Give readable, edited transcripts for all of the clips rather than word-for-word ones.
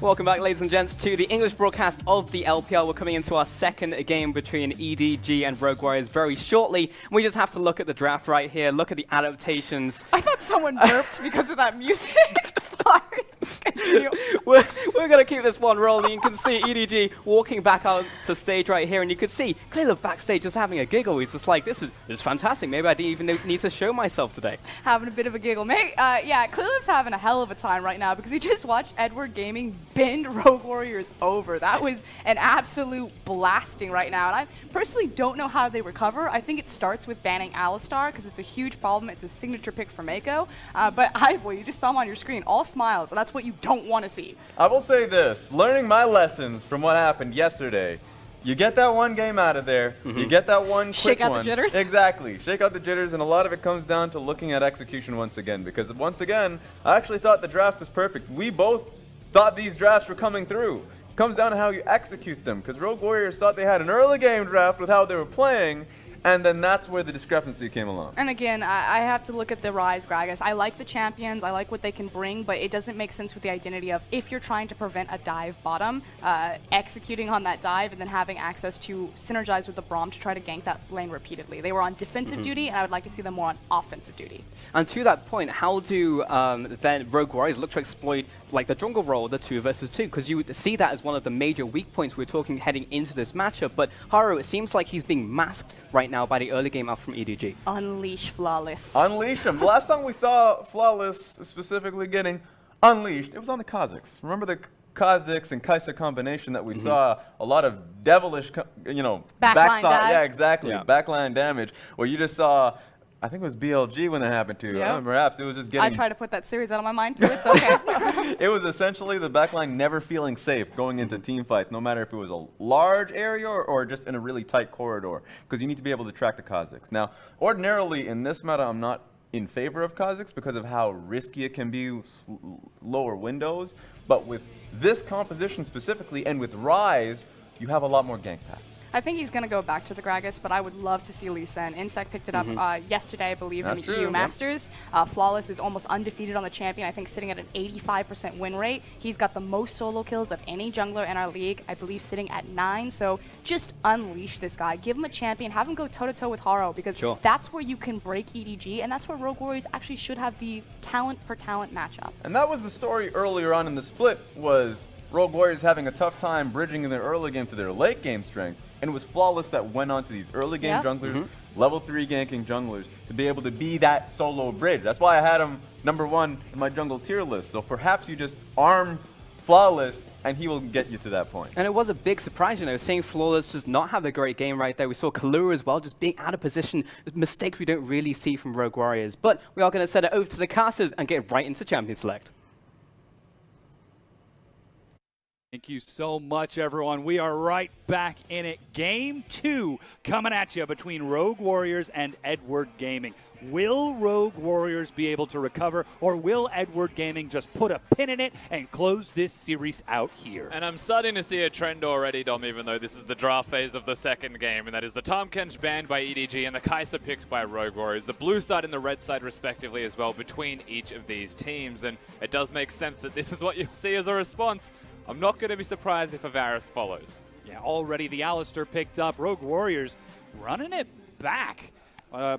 Welcome back, ladies and gents, to the English broadcast of the LPL. We're coming into our second game between EDG and Rogue Warriors very shortly. We just have to look at the draft right here, look at the adaptations. I thought someone burped because of that music. Sorry. Continue. We're going to keep this one rolling. You can see EDG walking back out to stage right here, and you can see Caleb backstage just having a giggle. He's just like, this is fantastic. Maybe I didn't even need to show myself today. Having a bit of a giggle. Yeah, Caleb's having a hell of a time right now because he just watched Edward Gaming bend Rogue Warriors over. That was an absolute blasting right now. And I personally don't know how they recover. I think it starts with banning Alistar because it's a huge problem. It's a signature pick for Mako. But you just saw him on your screen, all smiles, and that's what you don't want to see. I will say this, learning my lessons from what happened yesterday, you get that one game out of there, you get that one quick Shake out the jitters? Exactly, shake out the jitters, and a lot of it comes down to looking at execution once again, because once again, I actually thought the draft was perfect. We both thought these drafts were coming through. It comes down to how you execute them, because Rogue Warriors thought they had an early game draft with how they were playing, and then that's where the discrepancy came along. And again, I have to look at the Rise Gragas. I like the champions, I like what they can bring, but it doesn't make sense with the identity of if you're trying to prevent a dive bottom, executing on that dive and then having access to synergize with the Braum to try to gank that lane repeatedly. They were on defensive duty, and I would like to see them more on offensive duty. And to that point, how do then Rogue Warriors look to exploit like the jungle role, the 2 versus 2? Because you see that as one of the major weak points we're talking heading into this matchup. But Haru, it seems like he's being masked right now by the early game up from EDG. Unleash Flawless. Unleash him. The last time we saw Flawless specifically getting unleashed, it was on the Kazakhs. Remember the Kazakhs and Kaisa combination that we saw? A lot of devilish, Backline backside. dive. Yeah, exactly. Yeah. Backline damage. Where you just saw, I think it was BLG when that happened to. Yep. Perhaps it was just getting. I try to put that series out of my mind too. It's okay. It was essentially the backline never feeling safe going into team fights, no matter if it was a large area or just in a really tight corridor, because you need to be able to track the Kazakhs. Now, ordinarily in this meta, I'm not in favor of Kazakhs because of how risky it can be, lower windows. But with this composition specifically, and with Rise, you have a lot more gank paths. I think he's going to go back to the Gragas, but I would love to see Lisa. And Insect picked it up yesterday, I believe, That's in the true, EU yeah. Masters. Flawless is almost undefeated on the champion, I think sitting at an 85% win rate. He's got the most solo kills of any jungler in our league, I believe sitting at 9. So just unleash this guy. Give him a champion. Have him go toe-to-toe with Haro, because that's where you can break EDG, and that's where Rogue Warriors actually should have the talent-per-talent matchup. And that was the story earlier on in the split, was Rogue Warriors having a tough time bridging in their early game to their late game strength, and it was Flawless that went on to these early game junglers, level 3 ganking junglers, to be able to be that solo bridge. That's why I had him #1 in my jungle tier list. So perhaps you just arm Flawless and he will get you to that point. And it was a big surprise, seeing Flawless just not have a great game right there. We saw Kalura as well, just being out of position, mistakes we don't really see from Rogue Warriors. But we are going to send it over to the casters and get right into Champion Select. Thank you so much, everyone. We are right back in it. Game 2 coming at you between Rogue Warriors and Edward Gaming. Will Rogue Warriors be able to recover, or will Edward Gaming just put a pin in it and close this series out here? And I'm starting to see a trend already, Dom, even though this is the draft phase of the second game, and that is the Tahm Kench banned by EDG and the Kai'Sa picked by Rogue Warriors. The blue side and the red side, respectively, as well, between each of these teams. And it does make sense that this is what you'll see as a response. I'm not going to be surprised if Avaris follows. Yeah, already the Alistar picked up. Rogue Warriors running it back.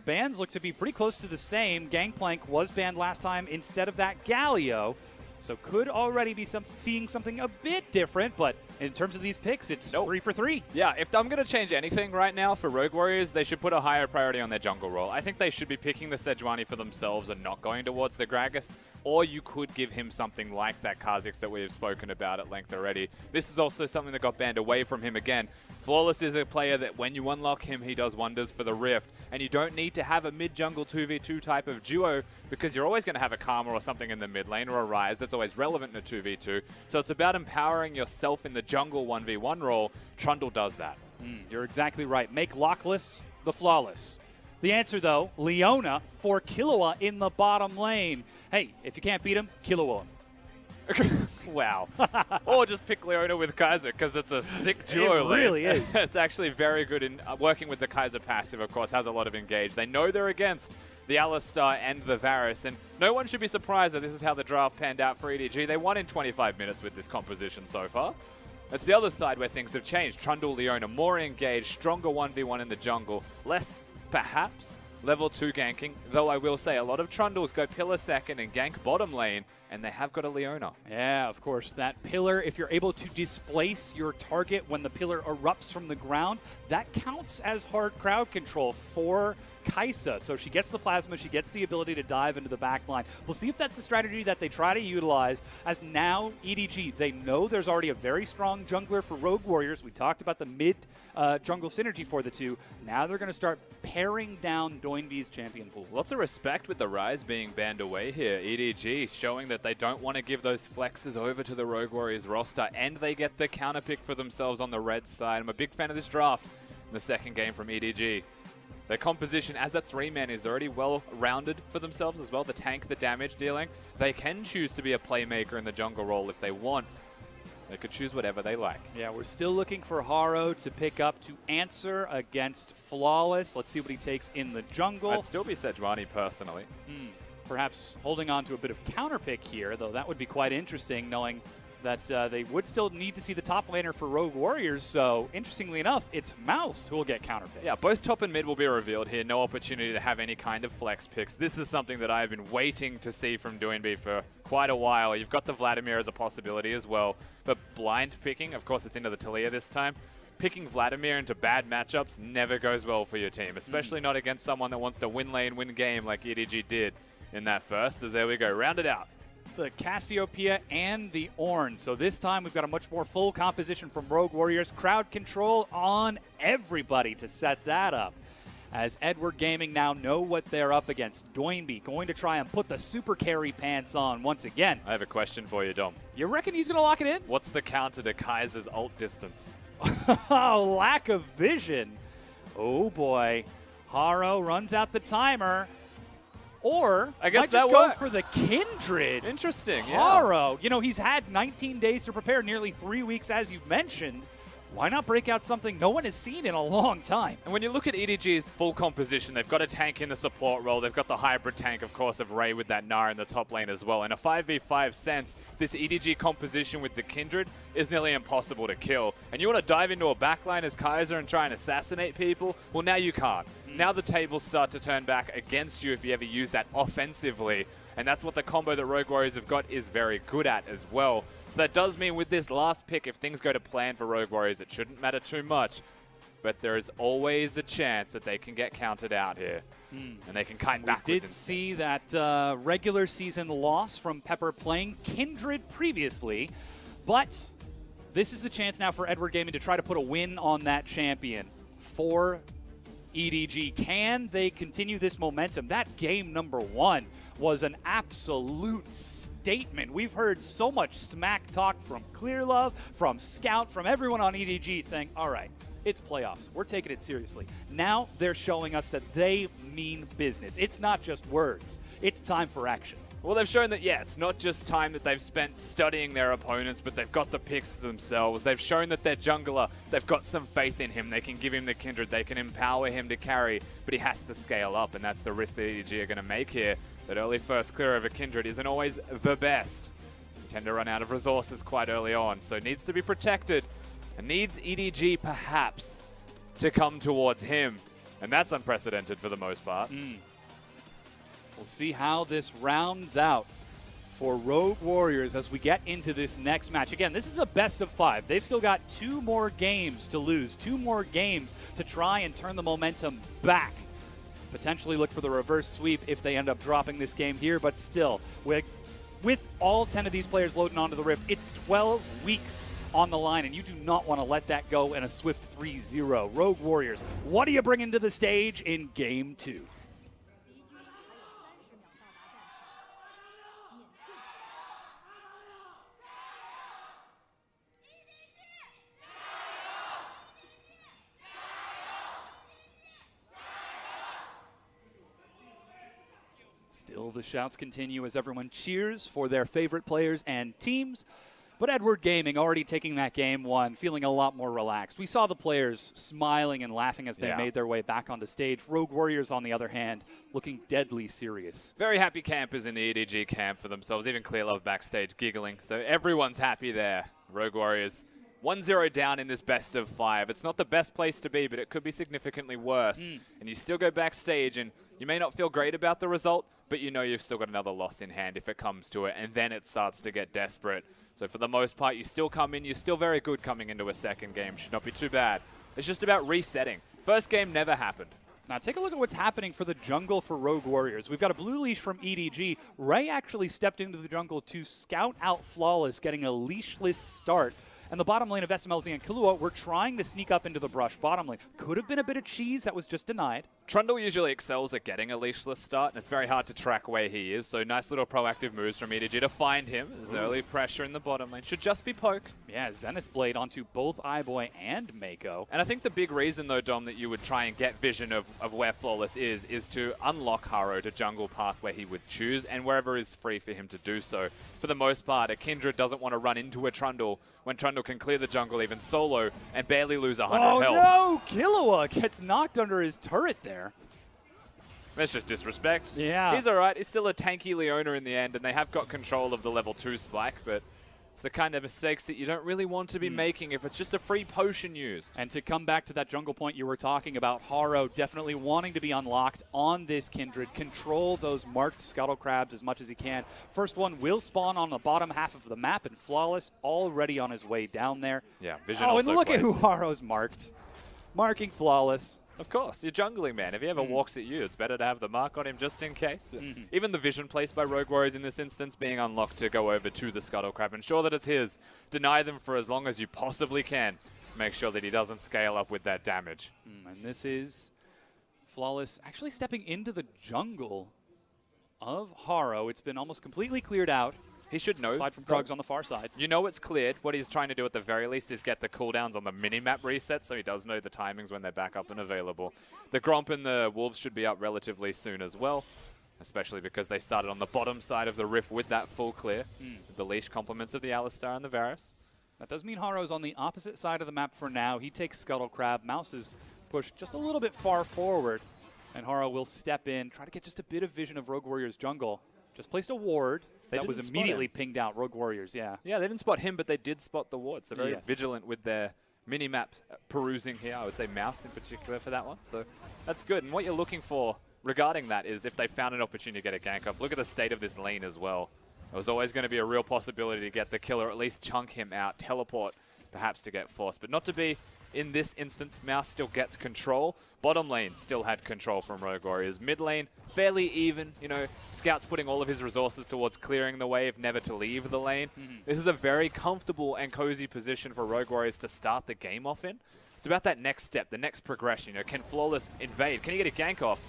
Bans look to be pretty close to the same. Gangplank was banned last time instead of that Galio. So could already be seeing something a bit different, but in terms of these picks, it's 3 for 3. Yeah, if I'm going to change anything right now for Rogue Warriors, they should put a higher priority on their jungle role. I think they should be picking the Sejuani for themselves and not going towards the Gragas, or you could give him something like that Kazakhs that we have spoken about at length already. This is also something that got banned away from him again. Flawless is a player that when you unlock him, he does wonders for the Rift, and you don't need to have a mid-jungle 2v2 type of duo because you're always going to have a Karma or something in the mid lane or a Rise that's always relevant in a 2v2. So it's about empowering yourself in the jungle 1v1 role. Trundle does that. You're exactly right. Make Lockless the Flawless. The answer, though, Leona for Killua in the bottom lane. Hey, if you can't beat him, Killua him. Wow. Or just pick Leona with Kai'Sa because it's a sick duo lane. It really is. It's actually very good in working with the Kai'Sa passive, of course, has a lot of engage. They know they're against the Alistar and the Varus. And no one should be surprised that this is how the draft panned out for EDG. They won in 25 minutes with this composition so far. That's the other side where things have changed. Trundle, Leona, more engaged, stronger 1v1 in the jungle, less, perhaps, level 2 ganking, though I will say a lot of Trundles go pillar second and gank bottom lane, and they have got a Leona. Yeah, of course, that pillar, if you're able to displace your target when the pillar erupts from the ground, that counts as hard crowd control for Kai'Sa. So she gets the plasma, she gets the ability to dive into the back line. We'll see if that's a strategy that they try to utilize, as now EDG, they know there's already a very strong jungler for Rogue Warriors. We talked about the mid jungle synergy for the two. Now they're going to start paring down Doinby's champion pool. Lots of respect with the Ryze being banned away here. EDG showing that they don't want to give those flexes over to the Rogue Warriors roster, and they get the counter pick for themselves on the red side. I'm a big fan of this draft in the second game from EDG. Their composition as a 3-man is already well-rounded for themselves as well. The tank, the damage dealing. They can choose to be a playmaker in the jungle role if they want. They could choose whatever they like. Yeah, we're still looking for Haro to pick up to answer against Flawless. Let's see what he takes in the jungle. I'd still be Sejuani personally. Perhaps holding on to a bit of counter pick here, though that would be quite interesting, knowing that they would still need to see the top laner for Rogue Warriors. So, interestingly enough, it's Mouse who will get counter pick. Yeah, both top and mid will be revealed here. No opportunity to have any kind of flex picks. This is something that I've been waiting to see from Doinby for quite a while. You've got the Vladimir as a possibility as well. But blind picking, of course it's into the Talia this time. Picking Vladimir into bad matchups never goes well for your team, especially not against someone that wants to win lane, win game like EDG did in that first. As there we go, round it out. The Cassiopeia and the Ornn. So this time we've got a much more full composition from Rogue Warriors. Crowd control on everybody to set that up. As Edward Gaming now know what they're up against. Doinby going to try and put the super carry pants on once again. I have a question for you, Dom. You reckon he's going to lock it in? What's the counter to Kai'Sa's ult distance? Oh, lack of vision. Oh boy. Haro runs out the timer. Or I guess might that just go works. for the Kindred. Interesting, Haro. You know, he's had 19 days to prepare, nearly 3 weeks, as you've mentioned. Why not break out something no one has seen in a long time? And when you look at EDG's full composition, they've got a tank in the support role. They've got the hybrid tank, of course, of Ray with that Gnar in the top lane as well. In a 5v5 sense, this EDG composition with the Kindred is nearly impossible to kill. And you want to dive into a backline as Kai'Sa and try and assassinate people? Well, now you can't. Now the tables start to turn back against you if you ever use that offensively. And that's what the combo that Rogue Warriors have got is very good at as well. So that does mean with this last pick, if things go to plan for Rogue Warriors, it shouldn't matter too much. But there is always a chance that they can get counted out here. And they can kite backwards. We did see that regular season loss from Pepper playing Kindred previously. But this is the chance now for Edward Gaming to try to put a win on that champion for EDG. Can they continue this momentum? That game number 1 was an absolute statement. We've heard so much smack talk from Clearlove, from Scout, from everyone on EDG saying, all right, it's playoffs. We're taking it seriously. Now they're showing us that they mean business. It's not just words. It's time for action. Well, they've shown that, yeah, it's not just time that they've spent studying their opponents, but they've got the picks themselves. They've shown that their jungler, they've got some faith in him. They can give him the Kindred. They can empower him to carry, but he has to scale up, and that's the risk that EDG are going to make here. That early first clear over Kindred isn't always the best. You tend to run out of resources quite early on, so needs to be protected. And needs EDG, perhaps, to come towards him. And that's unprecedented for the most part. We'll see how this rounds out for Rogue Warriors as we get into this next match. Again, this is a best of 5. They've still got 2 more games to lose, 2 more games to try and turn the momentum back. Potentially look for the reverse sweep if they end up dropping this game here, but still, with all 10 of these players loading onto the Rift, it's 12 weeks on the line, and you do not want to let that go in a swift 3-0. Rogue Warriors, what are you bringing to the stage in Game 2? Still, the shouts continue as everyone cheers for their favorite players and teams. But Edward Gaming already taking that game one, feeling a lot more relaxed. We saw the players smiling and laughing as they made their way back onto stage. Rogue Warriors, on the other hand, looking deadly serious. Very happy campers in the EDG camp for themselves. Even Clearlove backstage giggling. So everyone's happy there. Rogue Warriors 1-0 down in this best of 5. It's not the best place to be, but it could be significantly worse. And you still go backstage, and you may not feel great about the result, but you know you've still got another loss in hand if it comes to it, and then it starts to get desperate. So for the most part, you still come in. You're still very good coming into a second game. Should not be too bad. It's just about resetting. First game never happened. Now take a look at what's happening for the jungle for Rogue Warriors. We've got a blue leash from EDG. Ray actually stepped into the jungle to scout out Flawless, getting a leashless start. And the bottom lane of SMLZ and Killua were trying to sneak up into the brush. Bottom lane could have been a bit of cheese that was just denied. Trundle usually excels at getting a leashless start, and it's very hard to track where he is. So nice little proactive moves from EDG to find him. There's early pressure in the bottom lane. Should just be poke. Yeah, Zenith Blade onto both iBoy and Mako. And I think the big reason, though, Dom, that you would try and get vision of where Flawless is to unlock Haro to jungle path where he would choose, and wherever is free for him to do so. For the most part, a Kindred doesn't want to run into a Trundle when Trundle can clear the jungle even solo and barely lose 100 health. Oh no! Killua gets knocked under his turret there. That's just disrespect. Yeah. He's alright. He's still a tanky Leona in the end, and they have got control of the level 2 spike, but it's the kind of mistakes that you don't really want to be making if it's just a free potion used. And to come back to that jungle point you were talking about, Haro definitely wanting to be unlocked on this Kindred, control those marked scuttle crabs as much as he can. First one will spawn on the bottom half of the map, and Flawless already on his way down there. Yeah, vision Oh, also and look placed. at who Haro's marked. Marking Flawless. Of course, you're jungling, man. If he ever walks at you, it's better to have the mark on him just in case. Even the vision placed by Rogue Warriors in this instance being unlocked to go over to the Scuttle Crab. Ensure that it's his. Deny them for as long as you possibly can. Make sure that he doesn't scale up with that damage. And this is Flawless actually stepping into the jungle of Haro. It's been almost completely cleared out. He should know. Aside from Krugs on the far side. You know it's cleared. What he's trying to do at the very least is get the cooldowns on the mini-map reset, so he does know the timings when they're back up and available. The Gromp and the Wolves should be up relatively soon as well, especially because they started on the bottom side of the Rift with that full clear. The leash compliments of the Alistar and the Varus. That does mean Haro's on the opposite side of the map for now. He takes Scuttle Crab. Mouse is pushed just a little bit far forward, and Haro will step in, try to get just a bit of vision of Rogue Warriors jungle. Just placed a ward. That was immediately pinged out. Rogue Warriors, yeah. Yeah, they didn't spot him, but they did spot the ward. So very vigilant with their mini-map perusing here. I would say Mouse in particular for that one. So that's good. And what you're looking for regarding that is if they found an opportunity to get a gank up. Look at the state of this lane as well. It was always going to be a real possibility to get the kill or at least chunk him out, teleport perhaps to get forced. But not to be in this instance. Mouse still gets control. Bottom lane still had control from Rogue Warriors. Mid lane, fairly even. You know, Scout's putting all of his resources towards clearing the wave, never to leave the lane. This is a very comfortable and cozy position for Rogue Warriors to start the game off in. It's about that next step, the next progression. You know, can Flawless invade? Can he get a gank off?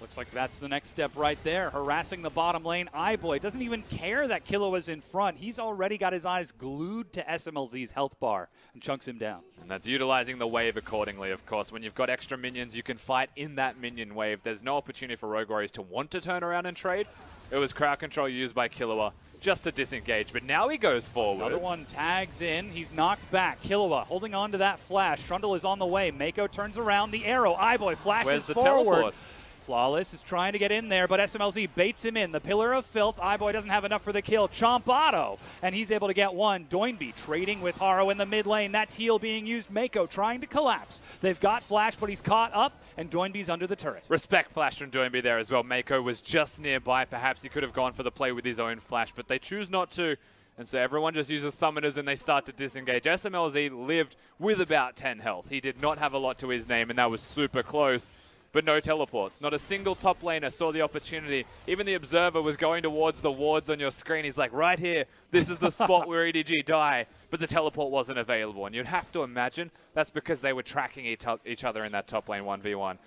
Looks like that's the next step right there. Harassing the bottom lane. iBoy doesn't even care that Killua is in front. He's already got his eyes glued to SMLZ's health bar and chunks him down. And that's utilizing the wave accordingly, of course. When you've got extra minions, you can fight in that minion wave. There's no opportunity for Rogue Warriors to want to turn around and trade. It was crowd control used by Killua just to disengage, but now he goes forward. Another one tags in. He's knocked back. Killua holding on to that flash. Trundle is on the way. Mako turns around. The arrow. iBoy flashes Where's the forward. teleports? Flawless is trying to get in there, but SMLZ baits him in. The Pillar of Filth. iBoy doesn't have enough for the kill. Chompado, and he's able to get one. Doinby trading with Haro in the mid lane. That's heal being used. Mako trying to collapse. They've got Flash, but he's caught up, and Doinby's under the turret. Respect Flash from Doinby there as well. Mako was just nearby. Perhaps he could have gone for the play with his own Flash, but they choose not to. And so everyone just uses summoners and they start to disengage. SMLZ lived with about 10 health. He did not have a lot to his name, and that was super close. But no teleports. Not a single top laner saw the opportunity. Even the observer was going towards the wards on your screen. He's like, right here, this is the spot where EDG die. But the teleport wasn't available. And you'd have to imagine that's because they were tracking each other in that top lane 1v1.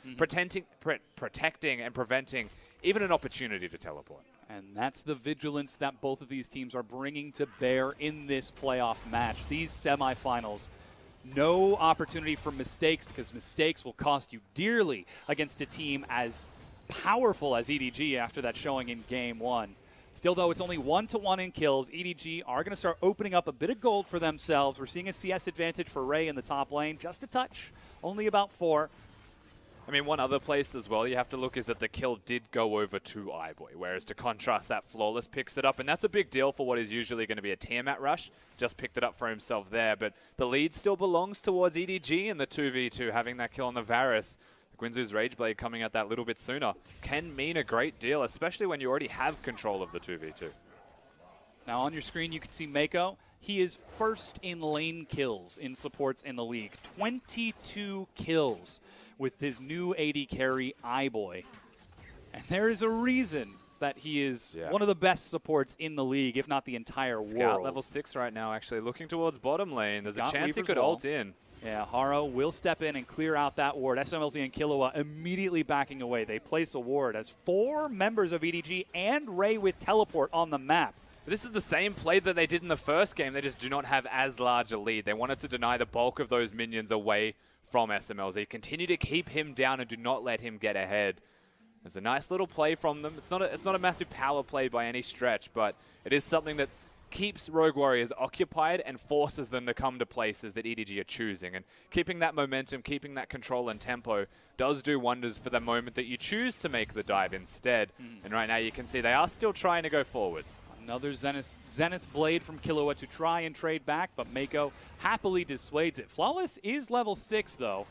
Protecting and preventing even an opportunity to teleport. And that's the vigilance that both of these teams are bringing to bear in this playoff match. These semifinals. No opportunity for mistakes, because mistakes will cost you dearly against a team as powerful as EDG after that showing in Game 1. Still, though, it's only 1-1 in kills. EDG are going to start opening up a bit of gold for themselves. We're seeing a CS advantage for Ray in the top lane. Just a touch, only about 4. I mean, one other place as well you have to look is that the kill did go over to iBoy, whereas to contrast that, Flawless picks it up, and that's a big deal for what is usually going to be a Tiamat rush. Just picked it up for himself there, but the lead still belongs towards EDG in the 2v2, having that kill on the Varus. Guinzu's Rageblade coming out that little bit sooner can mean a great deal, especially when you already have control of the 2v2. Now on your screen you can see Mako. He is first in lane kills in supports in the league. 22 kills with his new AD carry, iBoy. And there is a reason that he is one of the best supports in the league, if not the entire world. Scout level 6 right now, actually looking towards bottom lane. There's a chance he could ult in. Yeah, Haro will step in and clear out that ward. SMLZ and Killua immediately backing away. They place a ward as 4 members of EDG and Ray with teleport on the map. This is the same play that they did in the first game. They just do not have as large a lead. They wanted to deny the bulk of those minions away from SMLZ. Continue to keep him down and do not let him get ahead. It's a nice little play from them. It's not a massive power play by any stretch, but it is something that keeps Rogue Warriors occupied and forces them to come to places that EDG are choosing. And keeping that momentum, keeping that control and tempo does do wonders for the moment that you choose to make the dive instead. And right now you can see they are still trying to go forwards. Another Zenith Blade from Killua to try and trade back, but Mako happily dissuades it. Flawless is level 6, though.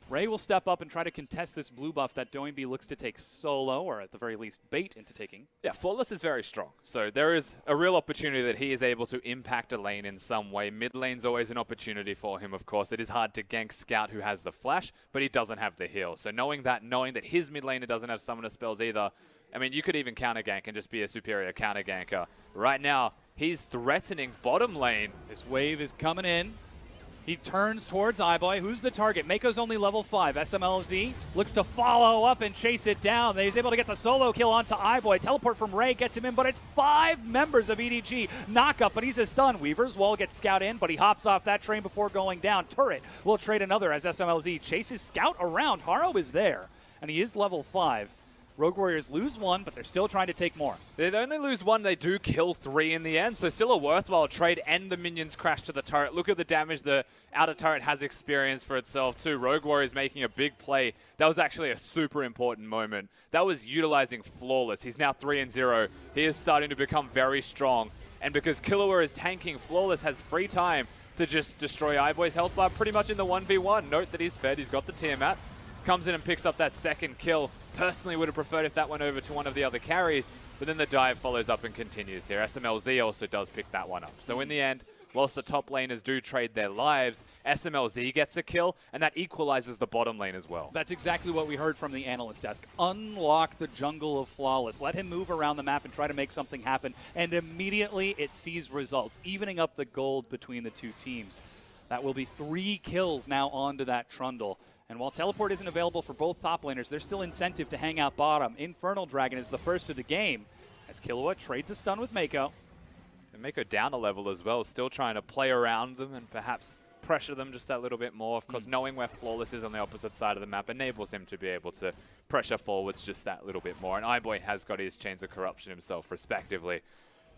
Ray will step up and try to contest this blue buff that Doinby looks to take solo, or at the very least bait into taking. Yeah, Flawless is very strong. So there is a real opportunity that he is able to impact a lane in some way. Mid lane's always an opportunity for him, of course. It is hard to gank Scout, who has the flash, but he doesn't have the heal. So knowing that his mid laner doesn't have summoner spells either, I mean, you could even counter gank and just be a superior counter ganker. Right now, he's threatening bottom lane. This wave is coming in. He turns towards iBoy. Who's the target? Mako's only level 5. SMLZ looks to follow up and chase it down. He's able to get the solo kill onto iBoy. Teleport from Ray gets him in, but it's 5 members of EDG. Knock up, but he's a stun. Weaver's Wall gets Scout in, but he hops off that train before going down. Turret will trade another as SMLZ chases Scout around. Haro is there, and he is level 5. Rogue Warriors lose 1, but they're still trying to take more. They only lose 1, they do kill 3 in the end, so still a worthwhile trade, and the minions crash to the turret. Look at the damage the outer turret has experienced for itself too. Rogue Warriors making a big play. That was actually a super important moment. That was utilizing Flawless. He's now 3-0. He is starting to become very strong, and because Killua is tanking, Flawless has free time to just destroy iBoy's health bar pretty much in the 1v1. Note that he's fed, he's got the Tiamat. Comes in and picks up that second kill. Personally would have preferred if that went over to one of the other carries, but then the dive follows up and continues here. SMLZ also does pick that one up. So in the end, whilst the top laners do trade their lives, SMLZ gets a kill, and that equalizes the bottom lane as well. That's exactly what we heard from the analyst desk. Unlock the jungle of Flawless. Let him move around the map and try to make something happen, and immediately it sees results, evening up the gold between the two teams. That will be 3 kills now onto that Trundle. And while teleport isn't available for both top laners, there's still incentive to hang out bottom. Infernal Dragon is the first of the game, as Killua trades a stun with Mako. And Mako down a level as well, still trying to play around them and perhaps pressure them just that little bit more. Of course, knowing where Flawless is on the opposite side of the map enables him to be able to pressure forwards just that little bit more. And iBoy has got his Chains of Corruption himself, respectively.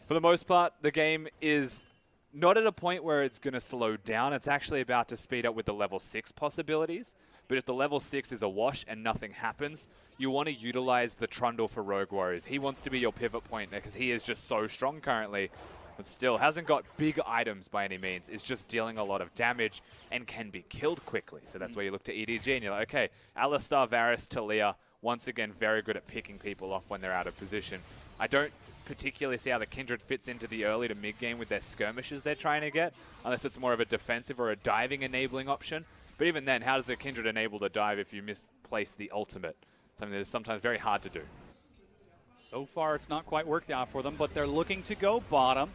For the most part, the game is not at a point where it's going to slow down. It's actually about to speed up with the level 6 possibilities. But if the level 6 is a wash and nothing happens, you want to utilize the Trundle for Rogue Warriors. He wants to be your pivot point because he is just so strong currently. But still, hasn't got big items by any means. Is just dealing a lot of damage and can be killed quickly. So that's where you look to EDG and you're like, okay, Alistar, Varus, Talia, once again, very good at picking people off when they're out of position. I don't particularly see how the Kindred fits into the early to mid game with their skirmishes they're trying to get, unless it's more of a defensive or a diving enabling option. But even then, how does the Kindred enable the dive if you misplace the ultimate? Something that is sometimes very hard to do. So far, it's not quite worked out for them, but they're looking to go bottom.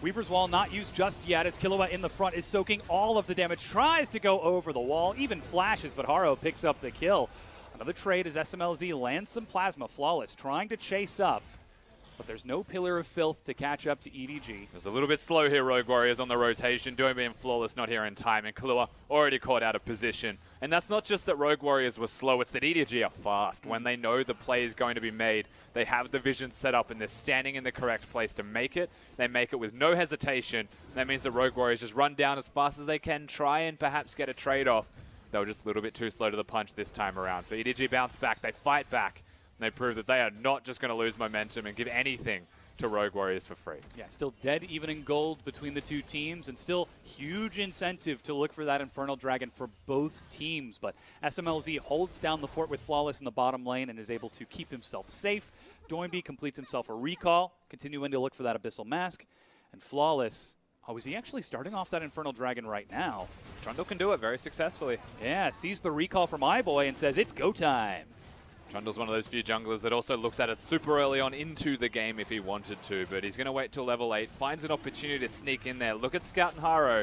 Weaver's Wall not used just yet as Killua in the front is soaking all of the damage. Tries to go over the wall, even flashes, but Haro picks up the kill. Another trade as SMLZ lands some Plasma. Flawless trying to chase up. but there's no Pillar of Filth to catch up to EDG. It was a little bit slow here, Rogue Warriors on the rotation. Doinby and Flawless not here in time, and Kahlua already caught out of position. And that's not just that Rogue Warriors were slow, it's that EDG are fast. When they know the play is going to be made, they have the vision set up and they're standing in the correct place to make it. They make it with no hesitation. That means the Rogue Warriors just run down as fast as they can, try and perhaps get a trade-off. They were just a little bit too slow to the punch this time around. So EDG bounce back, they fight back, and they prove that they are not just going to lose momentum and give anything to Rogue Warriors for free. Yeah, still dead even in gold between the two teams, and still huge incentive to look for that Infernal Dragon for both teams. But SMLZ holds down the fort with Flawless in the bottom lane and is able to keep himself safe. Doinby completes himself a recall, continuing to look for that Abyssal Mask. And Flawless, oh, is he actually starting off that Infernal Dragon right now? Trundle can do it very successfully. Yeah, sees the recall from iBoy and says, it's go time. Trundle's one of those few junglers that also looks at it super early on into the game if he wanted to, but he's going to wait till level 8, finds an opportunity to sneak in there. Look at Scout and Haro.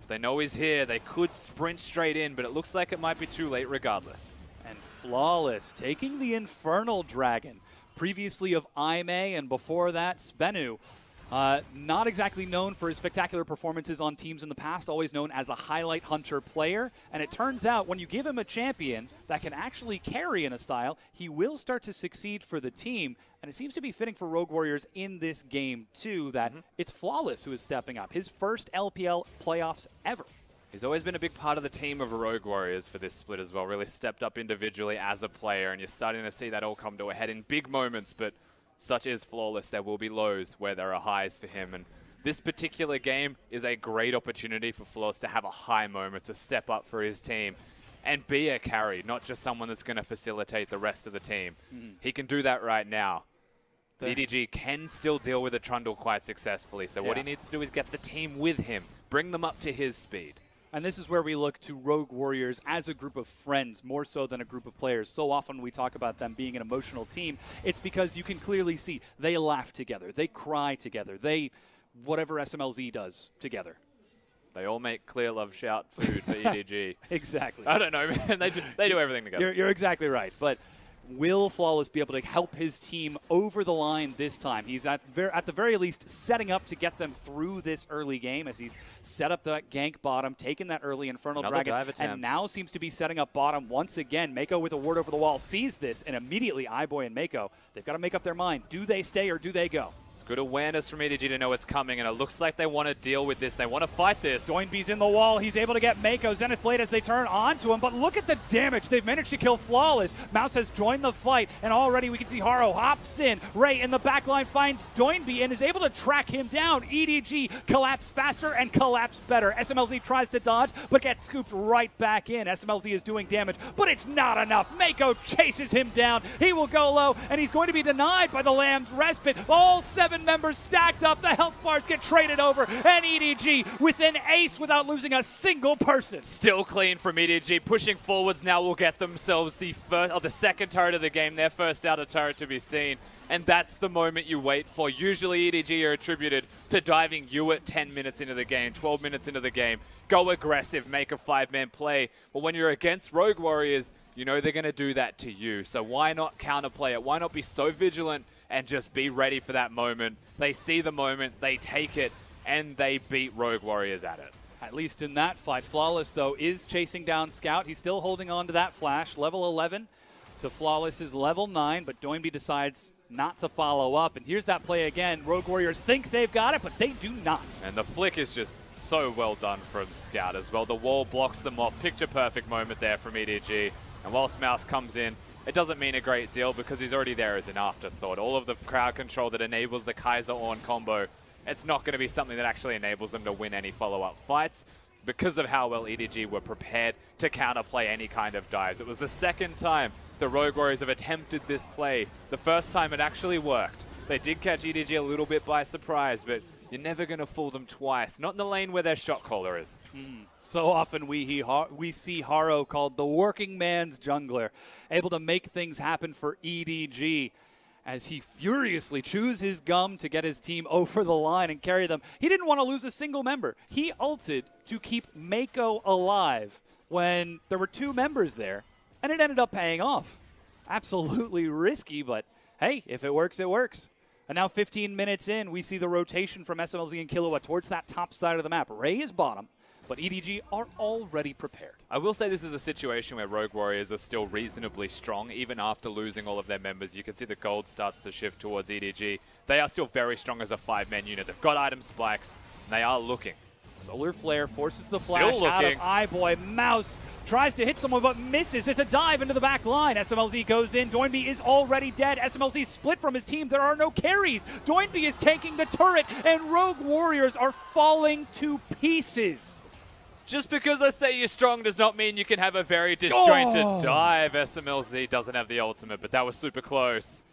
If they know he's here, they could sprint straight in, but it looks like it might be too late regardless. And Flawless taking the Infernal Dragon, previously of Aime, and before that, Spenu. Not exactly known for his spectacular performances on teams in the past, always known as a highlight hunter player. And it turns out when you give him a champion that can actually carry in a style, he will start to succeed for the team. And it seems to be fitting for Rogue Warriors in this game, too, that it's Flawless who is stepping up. His first LPL playoffs ever. He's always been a big part of the team of Rogue Warriors for this split as well, really stepped up individually as a player, and you're starting to see that all come to a head in big moments, but such is Flawless. There will be lows where there are highs for him. And this particular game is a great opportunity for Flawless to have a high moment, to step up for his team and be a carry, not just someone that's going to facilitate the rest of the team. He can do that right now. EDG can still deal with a Trundle quite successfully. So what he needs to do is get the team with him, bring them up to his speed. And this is where we look to Rogue Warriors as a group of friends, more so than a group of players. So often when we talk about them being an emotional team, it's because you can clearly see they laugh together, they cry together, they, whatever SMLZ does together. They all make Clear Love Shout food for EDG. Exactly. I don't know, man. They do everything together. You're exactly right. But will Flawless be able to help his team over the line this time? He's at the very least setting up to get them through this early game as he's set up that gank bottom, taken that early Infernal Dragon, and now seems to be setting up bottom once again. Mako with a ward over the wall sees this, and immediately iBoy and Mako, they've got to make up their mind. Do they stay or do they go? It's good awareness from EDG to know it's coming, and it looks like they want to deal with this. They want to fight this. Doinby's in the wall. He's able to get Mako. Zenith Blade as they turn onto him, but look at the damage. They've managed to kill Flawless. Mouse has joined the fight, and already we can see Haro hops in. Ray in the backline finds Doinby and is able to track him down. EDG collapse faster and collapse better. SMLZ tries to dodge, but gets scooped right back in. SMLZ is doing damage, but it's not enough. Mako chases him down. He will go low, and he's going to be denied by the Lamb's Respite. All 7 members stacked up. The health bars get traded over, and EDG with an ace without losing a single person. Still clean from EDG. Pushing forwards now will get themselves the second turret of the game, their first outer turret to be seen. And that's the moment you wait for. Usually EDG are attributed to diving you at 10 minutes into the game, 12 minutes into the game. Go aggressive, make a 5-man play. But when you're against Rogue Warriors, you know they're going to do that to you. So why not counterplay it? Why not be so vigilant and just be ready for that moment? They see the moment, they take it, and they beat Rogue Warriors at it. At least in that fight. Flawless, though, is chasing down Scout. He's still holding on to that flash. Level 11 to Flawless's level 9, but Doinby decides not to follow up. And here's that play again. Rogue Warriors think they've got it, but they do not. And the flick is just so well done from Scout as well. The wall blocks them off. Picture perfect moment there from EDG. And whilst Mouse comes in, it doesn't mean a great deal because he's already there as an afterthought. All of the crowd control that enables the Kaiser Ornn combo, it's not going to be something that actually enables them to win any follow-up fights because of how well EDG were prepared to counterplay any kind of dives. It was the second time the Rogue Warriors have attempted this play. The first time it actually worked. They did catch EDG a little bit by surprise, but you're never going to fool them twice. Not in the lane where their shot caller is. So often we see Haro called the working man's jungler, able to make things happen for EDG as he furiously chews his gum to get his team over the line and carry them. He didn't want to lose a single member. He ulted to keep Mako alive when there were 2 members there, and it ended up paying off. Absolutely risky, but hey, if it works, it works. And now 15 minutes in, we see the rotation from SMLZ and Killua towards that top side of the map. Ray is bottom, but EDG are already prepared. I will say this is a situation where Rogue Warriors are still reasonably strong, even after losing all of their members. You can see the gold starts to shift towards EDG. They are still very strong as a 5-man unit. They've got item spikes, and they are looking. Solar Flare forces the flash out of iBoy. Mouse tries to hit someone but misses. It's a dive into the back line. SMLZ goes in. Doinby is already dead. SMLZ split from his team. There are no carries. Doinby is taking the turret, and Rogue Warriors are falling to pieces. Just because I say you're strong does not mean you can have a very disjointed dive. SMLZ doesn't have the ultimate, but that was super close.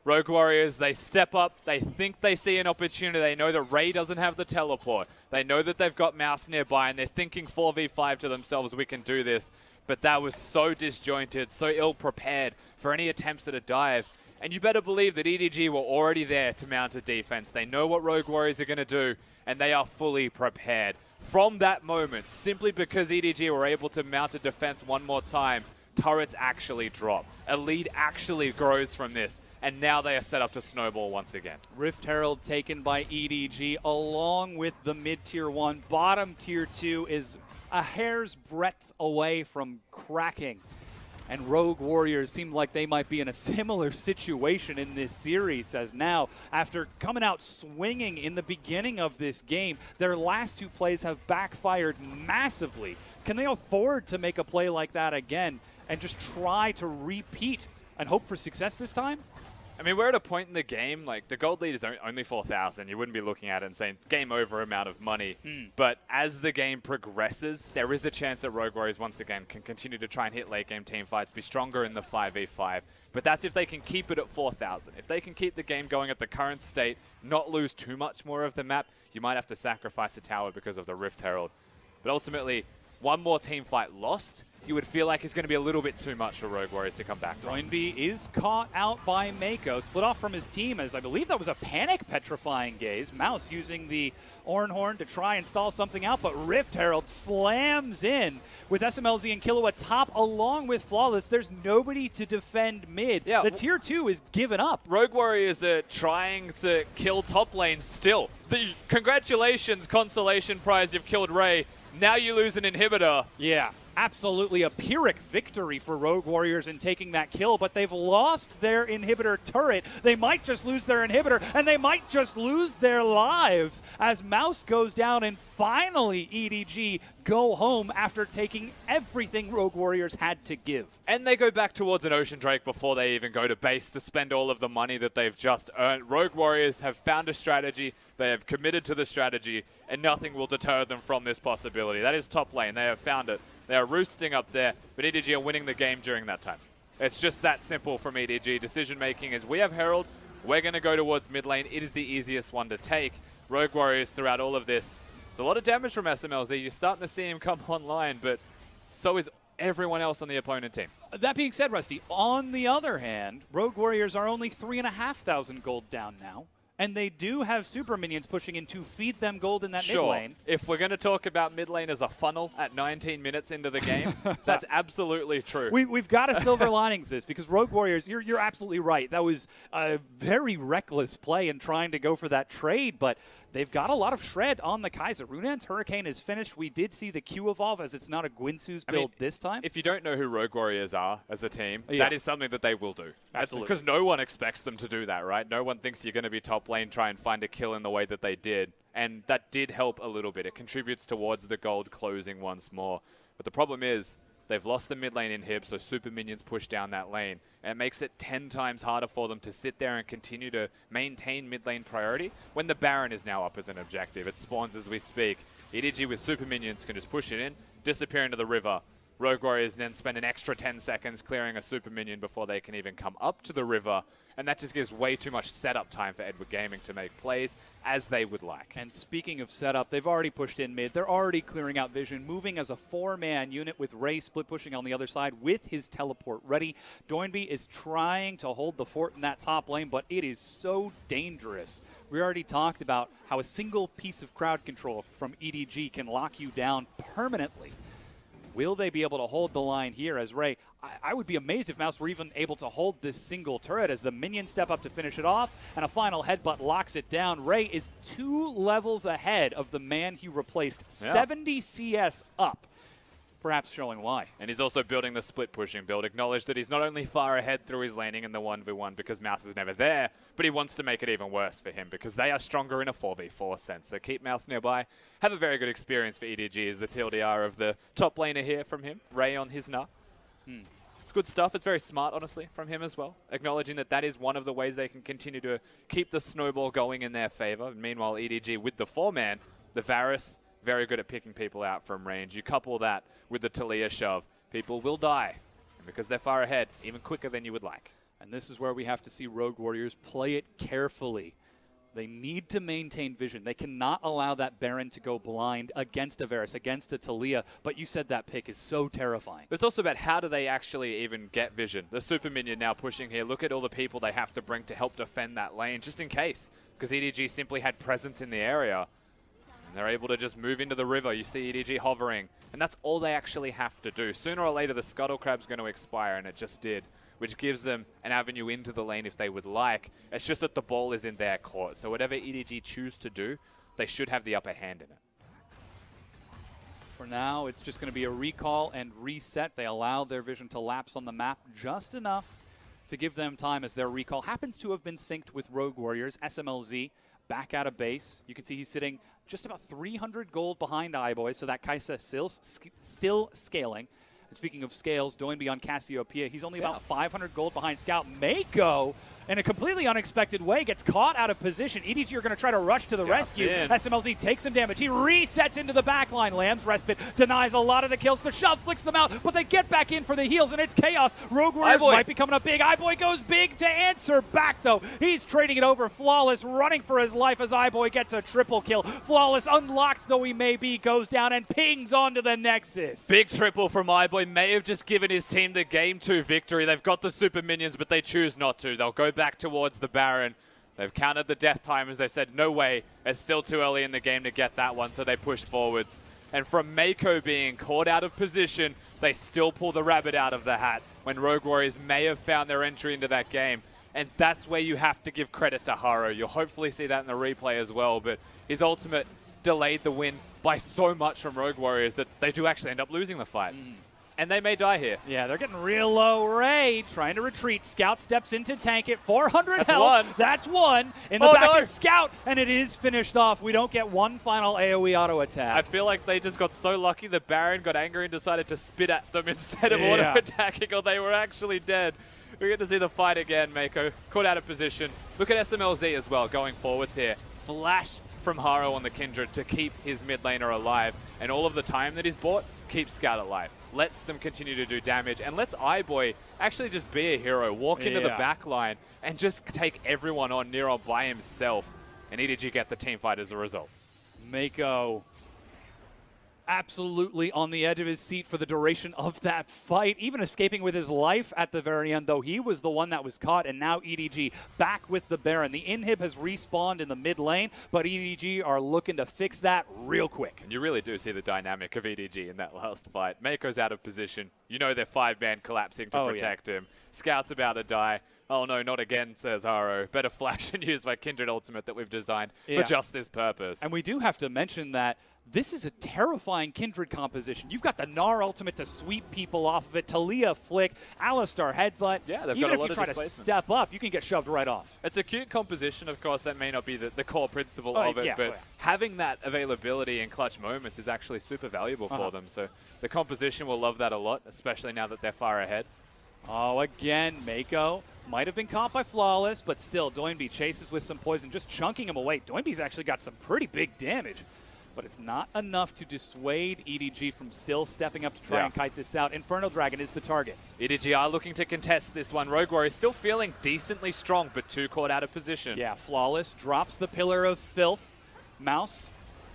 Rogue Warriors, they step up. They think they see an opportunity. They know that Ray doesn't have the teleport. They know that they've got Mouse nearby, and they're thinking 4v5 to themselves, we can do this. But that was so disjointed, so ill-prepared for any attempts at a dive. And you better believe that EDG were already there to mount a defense. They know what Rogue Warriors are going to do, and they are fully prepared. From that moment, simply because EDG were able to mount a defense one more time, turrets actually drop. A lead actually grows from this, and now they are set up to snowball once again. Rift Herald taken by EDG along with the mid-tier 1. Bottom tier 2 is a hair's breadth away from cracking. And Rogue Warriors seem like they might be in a similar situation in this series, as now, after coming out swinging in the beginning of this game, their last 2 plays have backfired massively. Can they afford to make a play like that again and just try to repeat and hope for success this time? I mean, we're at a point in the game, like, the gold lead is only 4,000. You wouldn't be looking at it and saying, game over amount of money. But as the game progresses, there is a chance that Rogue Warriors, once again, can continue to try and hit late game team fights, be stronger in the 5v5. But that's if they can keep it at 4,000. If they can keep the game going at the current state, not lose too much more of the map, you might have to sacrifice a tower because of the Rift Herald. But ultimately, one more team fight lost, you would feel like it's going to be a little bit too much for Rogue Warriors to come back from. Doinby is caught out by Mako, split off from his team, as I believe that was a panic petrifying gaze. Mouse using the Oran Horn to try and stall something out, but Rift Herald slams in with SMLZ and Killua top along with Flawless. There's nobody to defend mid. Yeah, the tier 2 is given up. Rogue Warriors are trying to kill top lane still. Congratulations, consolation prize, you've killed Ray. Now you lose an inhibitor. Yeah, absolutely a Pyrrhic victory for Rogue Warriors in taking that kill, but they've lost their inhibitor turret. They might just lose their inhibitor, and they might just lose their lives as Mouse goes down, and finally EDG go home after taking everything Rogue Warriors had to give. And they go back towards an Ocean Drake before they even go to base to spend all of the money that they've just earned. Rogue Warriors have found a strategy. They have committed to the strategy, and nothing will deter them from this possibility. That is top lane. They have found it. They are roosting up there, but EDG are winning the game during that time. It's just that simple from EDG. Decision-making is, we have Herald. We're going to go towards mid lane. It is the easiest one to take. Rogue Warriors throughout all of this. It's a lot of damage from SMLZ. You're starting to see him come online, but so is everyone else on the opponent team. That being said, Rusty, on the other hand, Rogue Warriors are only 3,500 gold down now. And they do have super minions pushing in to feed them gold in that mid lane. If we're going to talk about mid lane as a funnel at 19 minutes into the game, that's absolutely true. We've got to silver linings this, because Rogue Warriors, you're absolutely right. That was a very reckless play in trying to go for that trade, but they've got a lot of shred on the Kai'Sa. Runan's Hurricane is finished. We did see the Q evolve, as it's not a Gwinsu's build this time. If you don't know who Rogue Warriors are as a team, that is something that they will do. Absolutely. Because no one expects them to do that, right? No one thinks you're going to be top lane, try and find a kill in the way that they did. And that did help a little bit. It contributes towards the gold closing once more. But the problem is, they've lost the mid lane inhib, so super minions push down that lane. And it makes it 10 times harder for them to sit there and continue to maintain mid lane priority when the Baron is now up as an objective. It spawns as we speak. EDG with super minions can just push it in, disappear into the river. Rogue Warriors then spend an extra 10 seconds clearing a super minion before they can even come up to the river. And that just gives way too much setup time for Edward Gaming to make plays as they would like. And speaking of setup, they've already pushed in mid. They're already clearing out vision, moving as a 4-man unit with Ray split pushing on the other side with his teleport ready. Doinby is trying to hold the fort in that top lane, but it is so dangerous. We already talked about how a single piece of crowd control from EDG can lock you down permanently. Will they be able to hold the line here as Ray? I would be amazed if Mouse were even able to hold this single turret as the minions step up to finish it off, and a final headbutt locks it down. Ray is 2 levels ahead of the man he replaced, 70 CS up. Perhaps showing why. And he's also building the split pushing build. Acknowledge that he's not only far ahead through his laning in the 1v1 because Mouse is never there, but he wants to make it even worse for him because they are stronger in a 4v4 sense. So keep Mouse nearby. Have a very good experience for EDG as the TLDR of the top laner here from him. Ray on his nah. It's good stuff. It's very smart, honestly, from him as well. Acknowledging that that is one of the ways they can continue to keep the snowball going in their favor. And meanwhile, EDG with the 4-man, the Varus, very good at picking people out from range. You couple that with the Talia shove, people will die. And because they're far ahead, even quicker than you would like. And this is where we have to see Rogue Warriors play it carefully. They need to maintain vision. They cannot allow that Baron to go blind against a Varus, against a Talia. But you said that pick is so terrifying. But it's also about how do they actually even get vision. The super minion now pushing here. Look at all the people they have to bring to help defend that lane, just in case. Because EDG simply had presence in the area. And they're able to just move into the river. You see EDG hovering. And that's all they actually have to do. Sooner or later, the Scuttle Crab's going to expire, and it just did, which gives them an avenue into the lane if they would like. It's just that the ball is in their court. So whatever EDG choose to do, they should have the upper hand in it. For now, it's just going to be a recall and reset. They allow their vision to lapse on the map just enough to give them time as their recall happens to have been synced with Rogue Warriors. SMLZ back out of base. You can see he's sitting just about 300 gold behind iBoy, so that Kaisa still scaling. And speaking of scales, Doinby on Cassiopeia, he's only about 500 gold behind Scout. Mako, in a completely unexpected way, gets caught out of position. EDG are going to try to rush to the rescue. SMLZ takes some damage. He resets into the backline. Lamb's Respite denies a lot of the kills. The shove flicks them out, but they get back in for the heals, and it's chaos. Rogue Warriors might be coming up big. iBoy goes big to answer back, though. He's trading it over. Flawless running for his life as iBoy gets a triple kill. Flawless, unlocked though he may be, goes down and pings onto the Nexus. Big triple from iBoy. May have just given his team the Game 2 victory. They've got the super minions, but they choose not to. They'll go back towards the Baron. They've counted the death timers. They've said, no way. It's still too early in the game to get that one, so they push forwards. And from Mako being caught out of position, they still pull the rabbit out of the hat when Rogue Warriors may have found their entry into that game. And that's where you have to give credit to Haro. You'll hopefully see that in the replay as well, but his ultimate delayed the win by so much from Rogue Warriors that they do actually end up losing the fight. And they may die here. Yeah, they're getting real low. Ray trying to retreat. Scout steps in to tank it. 400 That's health. one. That's one. In the back of Scout, and it is finished off. We don't get one final AoE auto attack. I feel like they just got so lucky the Baron got angry and decided to spit at them instead of auto attacking, or they were actually dead. We get to see the fight again. Mako caught out of position. Look at SMLZ as well going forwards here. Flash from Haro on the Kindred to keep his mid laner alive. And all of the time that he's bought, keeps Scout alive. Lets them continue to do damage, and lets iBoy actually just be a hero, walk into the back line, and just take everyone on Neron by himself. And EDG get the team fight as a result. Mako absolutely on the edge of his seat for the duration of that fight, even escaping with his life at the very end, though he was the one that was caught, and now EDG back with the Baron. The inhib has respawned in the mid lane, but EDG are looking to fix that real quick. And you really do see the dynamic of EDG in that last fight. Mako's out of position. You know they're 5-man collapsing to protect him. Scout's about to die. Oh no, not again, says Haro. Better flash and use my Kindred ultimate that we've designed for just this purpose. And we do have to mention that this is a terrifying Kindred composition. You've got the Gnar ultimate to sweep people off of it, Talia flick, Alistar headbutt. Yeah, they've even got a lot if you of try to step up, you can get shoved right off. It's a cute composition, of course. That may not be the core principle of it, but having that availability in clutch moments is actually super valuable for them. So the composition will love that a lot, especially now that they're far ahead. Oh, again, Mako might have been caught by Flawless, but still, Doinby chases with some poison, just chunking him away. Doinby's actually got some pretty big damage, but it's not enough to dissuade EDG from still stepping up to try and kite this out. Infernal Dragon is the target. EDG are looking to contest this one. Rogue Warrior still feeling decently strong, but too caught out of position. Yeah, Flawless drops the Pillar of Filth. Mouse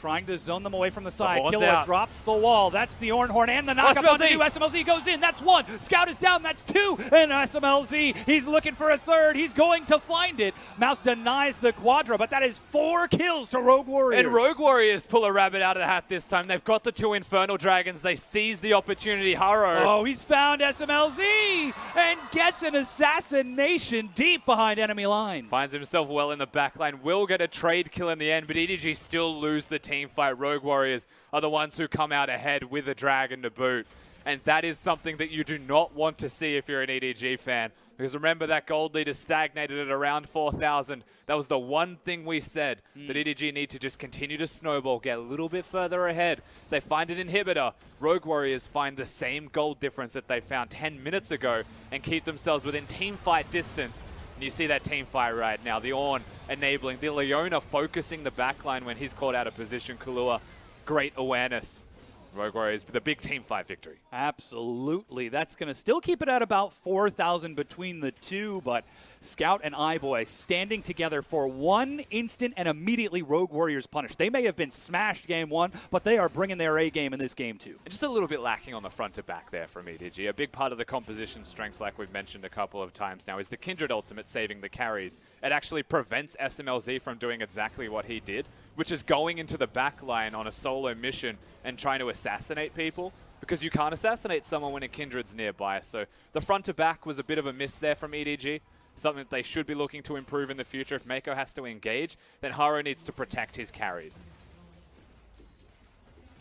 trying to zone them away from the side. Horn's Killer out. drops the wall. That's the Horn, and the knockup on the two. SMLZ goes in. That's one. Scout is down. That's two. And SMLZ, he's looking for a third. He's going to find it. Mouse denies the Quadra, but that is 4 kills to Rogue Warriors. And Rogue Warriors pull a rabbit out of the hat this time. They've got the 2 Infernal Dragons. They seize the opportunity. Haro. Oh, he's found SMLZ and gets an assassination deep behind enemy lines. Finds himself well in the backline. Will get a trade kill in the end, but EDG still lose the team fight. Rogue Warriors are the ones who come out ahead with a dragon to boot. And that is something that you do not want to see if you're an EDG fan. Because remember, that gold leader stagnated at around 4,000. That was the one thing we said, that EDG need to just continue to snowball, get a little bit further ahead. They find an inhibitor. Rogue Warriors find the same gold difference that they found 10 minutes ago and keep themselves within team fight distance. And you see that team fight right now. The Ornn enabling, the Leona focusing the backline when he's caught out of position. Kulua, great awareness. Rogue Warriors, the big team fight victory. Absolutely. That's going to still keep it at about 4,000 between the two, but Scout and iBoy standing together for 1 instant and immediately Rogue Warriors punished. They may have been smashed game 1, but they are bringing their A game in this game 2. And just a little bit lacking on the front to back there from EDG. A big part of the composition strengths, like we've mentioned a couple of times now, is the Kindred ultimate saving the carries. It actually prevents SMLZ from doing exactly what he did, which is going into the back line on a solo mission and trying to assassinate people, because you can't assassinate someone when a Kindred's nearby. So the front to back was a bit of a miss there from EDG, something that they should be looking to improve in the future. If Mako has to engage, then Haro needs to protect his carries.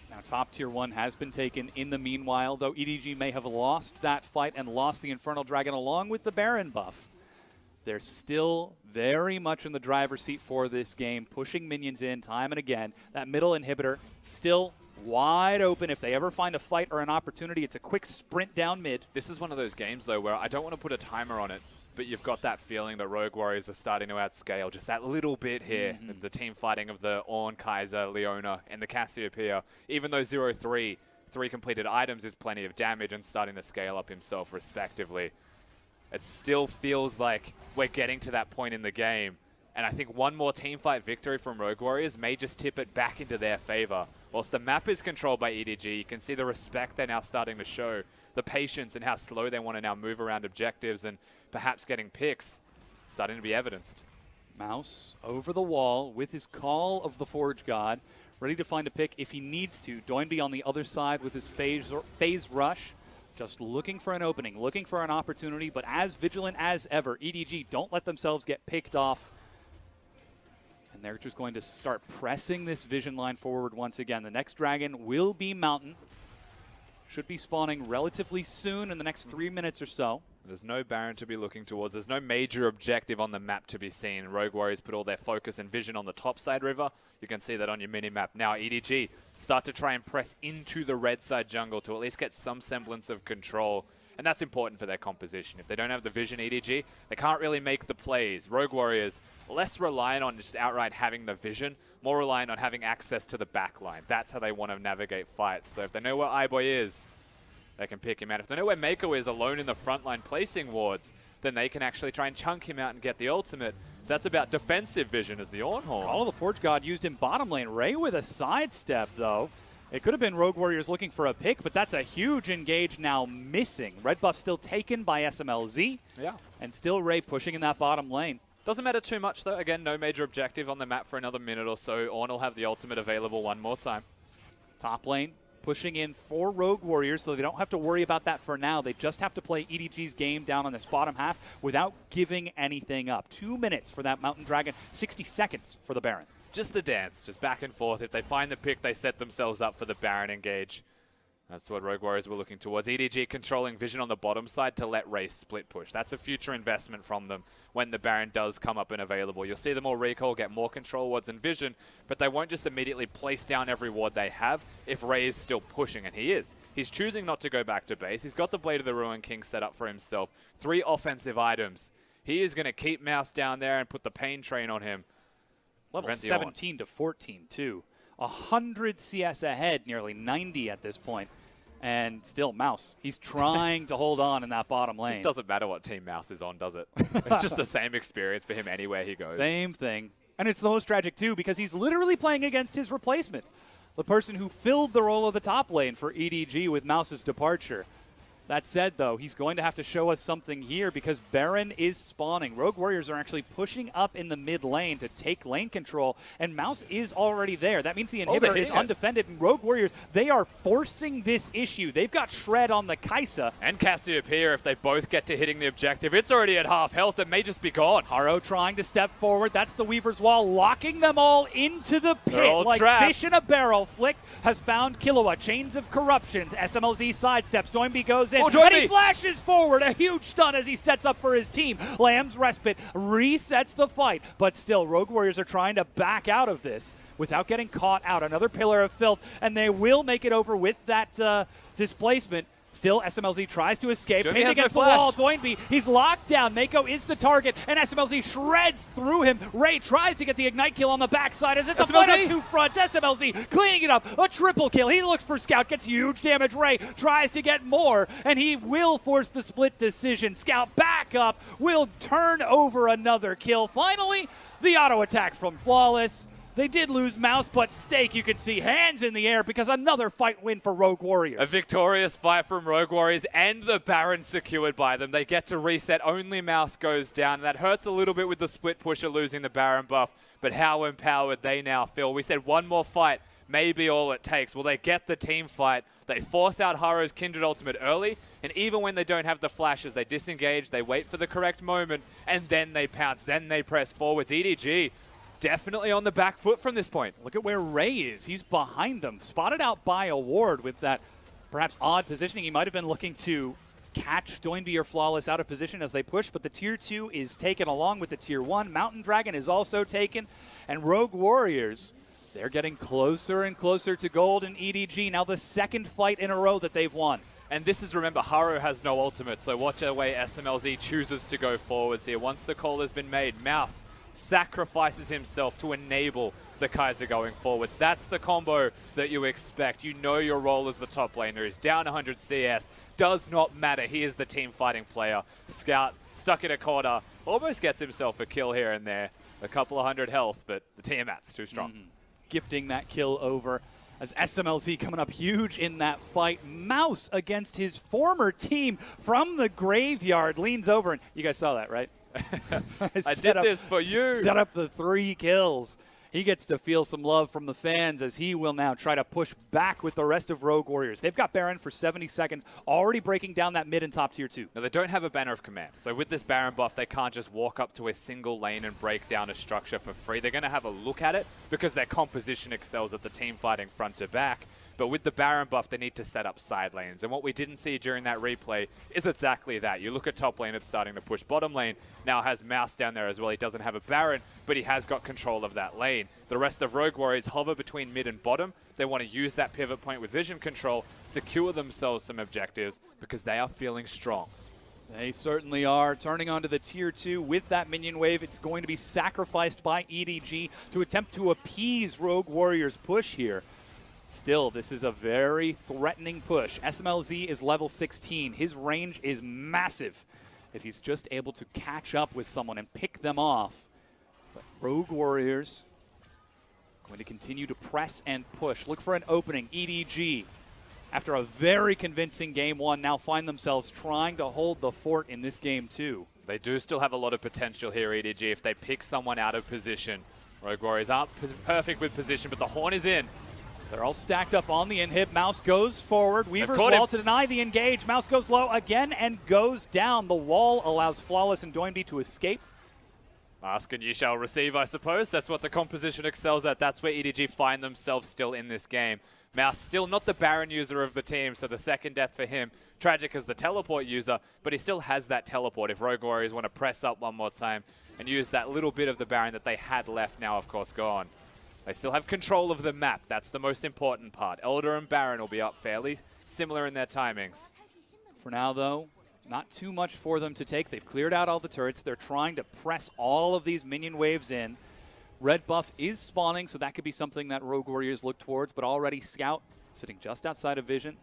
Now top tier 1 has been taken in the meanwhile, though EDG may have lost that fight and lost the Infernal Dragon along with the Baron buff. They're still very much in the driver's seat for this game, pushing minions in time and again. That middle inhibitor still wide open. If they ever find a fight or an opportunity, it's a quick sprint down mid. This is one of those games, though, where I don't want to put a timer on it, but you've got that feeling that Rogue Warriors are starting to outscale just that little bit here. The team fighting of the Ornn, Kaiser, Leona, and the Cassiopeia. Even though 0-3, 3 completed items is plenty of damage and starting to scale up himself respectively. It still feels like we're getting to that point in the game. And I think one more teamfight victory from Rogue Warriors may just tip it back into their favor. Whilst the map is controlled by EDG, you can see the respect they're now starting to show, the patience and how slow they want to now move around objectives and perhaps getting picks starting to be evidenced. Mouse over the wall with his Call of the Forge God, ready to find a pick if he needs to. Doinby on the other side with his phase rush. Just looking for an opening, looking for an opportunity, but as vigilant as ever. EDG don't let themselves get picked off. And they're just going to start pressing this vision line forward once again. The next dragon will be Mountain. Should be spawning relatively soon in the next 3 minutes or so. There's no Baron to be looking towards. There's no major objective on the map to be seen. Rogue Warriors put all their focus and vision on the top side river. You can see that on your mini-map. Now EDG start to try and press into the red side jungle to at least get some semblance of control. And that's important for their composition. If they don't have the vision, EDG, they can't really make the plays. Rogue Warriors, less reliant on just outright having the vision, more reliant on having access to the backline. That's how they want to navigate fights. So if they know where iBoy is, they can pick him out. If they know where Mako is alone in the front line placing wards, then they can actually try and chunk him out and get the ultimate. So that's about defensive vision as the Ornn. Call of the Forge God used in bottom lane. Ray with a sidestep, though. It could have been Rogue Warriors looking for a pick, but that's a huge engage now missing. Red buff still taken by SMLZ. Yeah. And still Ray pushing in that bottom lane. Doesn't matter too much, though. Again, no major objective on the map for another minute or so. Ornn will have the ultimate available one more time. Top lane pushing in for Rogue Warriors, so they don't have to worry about that for now. They just have to play EDG's game down on this bottom half without giving anything up. 2 minutes for that Mountain Dragon, 60 seconds for the Baron. Just the dance, just back and forth. If they find the pick, they set themselves up for the Baron engage. That's what Rogue Warriors were looking towards. EDG controlling vision on the bottom side to let Ray split push. That's a future investment from them when the Baron does come up and available. You'll see them all recall, get more control wards and vision, but they won't just immediately place down every ward they have if Ray is still pushing, and he is. He's choosing not to go back to base. He's got the Blade of the Ruin King set up for himself. 3 offensive items. He is going to keep Mouse down there and put the pain train on him. Level 17 to 14, too. 100 CS ahead, nearly 90 at this point. And still, Mouse, he's trying to hold on in that bottom lane. It just doesn't matter what team Mouse is on, does it? It's just the same experience for him anywhere he goes. Same thing. And it's the most tragic, too, because he's literally playing against his replacement, the person who filled the role of the top lane for EDG with Mouse's departure. That said, though, he's going to have to show us something here because Baron is spawning. Rogue Warriors are actually pushing up in the mid lane to take lane control, and Mouse is already there. That means the inhibitor is undefended, and Rogue Warriors, they are forcing this issue. They've got Shred on the Kaisa. And Cassiopeia, if they both get to hitting the objective, it's already at half health. It may just be gone. Haro trying to step forward. That's the Weaver's Wall, locking them all into the pit. Like trapped. fish in a barrel. Flick has found Killua. Chains of Corruption. SMLZ sidesteps. Doinby goes in. Oh, and he flashes forward. A huge stun as he sets up for his team. Lamb's Respite resets the fight. But still, Rogue Warriors are trying to back out of this without getting caught out. Another Pillar of Filth. And they will make it over with that displacement. Still, SMLZ tries to escape. Pinned against the wall. Doinby, he's locked down. Mako is the target, and SMLZ shreds through him. Ray tries to get the Ignite kill on the backside as it's a fight on two fronts. SMLZ cleaning it up. A triple kill. He looks for Scout, gets huge damage. Ray tries to get more, and he will force the split decision. Scout back up, will turn over another kill. Finally, the auto attack from Flawless. They did lose Mouse, but Stake, you can see hands in the air because another fight win for Rogue Warriors. A victorious fight from Rogue Warriors and the Baron secured by them. They get to reset. Only Mouse goes down. That hurts a little bit with the split pusher losing the Baron buff, but how empowered they now feel. We said one more fight may be all it takes. Well, they get the team fight. They force out Haro's Kindred ultimate early, and even when they don't have the flashes, they disengage, they wait for the correct moment, and then they pounce, then they press forwards. EDG definitely on the back foot from this point. Look at where Ray is. He's behind them. Spotted out by a ward with that perhaps odd positioning. He might have been looking to catch Doinby or Flawless out of position as they push, but the Tier 2 is taken along with the Tier 1. Mountain Dragon is also taken, and Rogue Warriors, they're getting closer and closer to gold in EDG. Now the second fight in a row that they've won. And this is, remember, Haro has no ultimate, so watch the way SMLZ chooses to go forwards here. Once the call has been made, Mouse sacrifices himself to enable the Kaiser going forwards. That's the combo that you expect. You know your role as the top laner. He's down 100 CS. Does not matter. He is the team fighting player. Scout stuck in a corner. Almost gets himself a kill here and there. A couple of hundred health, but the Tiamat's too strong. Gifting that kill over as SMLZ coming up huge in that fight. Mouse against his former team from the graveyard leans over, and you guys saw that, right? I did this for you. Set up the 3 kills. He gets to feel some love from the fans as he will now try to push back with the rest of Rogue Warriors. They've got Baron for 70 seconds, already breaking down that mid and top tier 2. Now, they don't have a banner of command. So with this Baron buff, they can't just walk up to a single lane and break down a structure for free. They're going to have a look at it because their composition excels at the team fighting front to back. But with the Baron buff, they need to set up side lanes. And what we didn't see during that replay is exactly that. You look at top lane, it's starting to push. Bottom lane now has Mouse down there as well. He doesn't have a Baron, but he has got control of that lane. The rest of Rogue Warriors hover between mid and bottom. They want to use that pivot point with vision control, secure themselves some objectives because they are feeling strong. They certainly are. Turning onto the Tier 2 with that minion wave. It's going to be sacrificed by EDG to attempt to appease Rogue Warriors' push here. Still, this is a very threatening push. SMLZ is level 16. His range is massive if he's just able to catch up with someone and pick them off. But Rogue Warriors going to continue to press and push. Look for an opening. EDG, after a very convincing game 1, now find themselves trying to hold the fort in this game 2. They do still have a lot of potential here, EDG, if they pick someone out of position. Rogue Warriors aren't perfect with position, but the horn is in. They're all stacked up on the inhib. Mouse goes forward. Weaver's Wall to deny the engage. Mouse goes low again and goes down. The wall allows Flawless and Doinby to escape. Ask and you shall receive, I suppose. That's what the composition excels at. That's where EDG find themselves still in this game. Mouse still not the Baron user of the team, so the second death for him. Tragic as the teleport user, but he still has that teleport if Rogue Warriors want to press up one more time and use that little bit of the Baron that they had left, now of course gone. They still have control of the map. That's the most important part. Elder and Baron will be up fairly similar in their timings. For now, though, not too much for them to take. They've cleared out all the turrets. They're trying to press all of these minion waves in. Red buff is spawning, so that could be something that Rogue Warriors look towards, but already Scout sitting just outside of vision.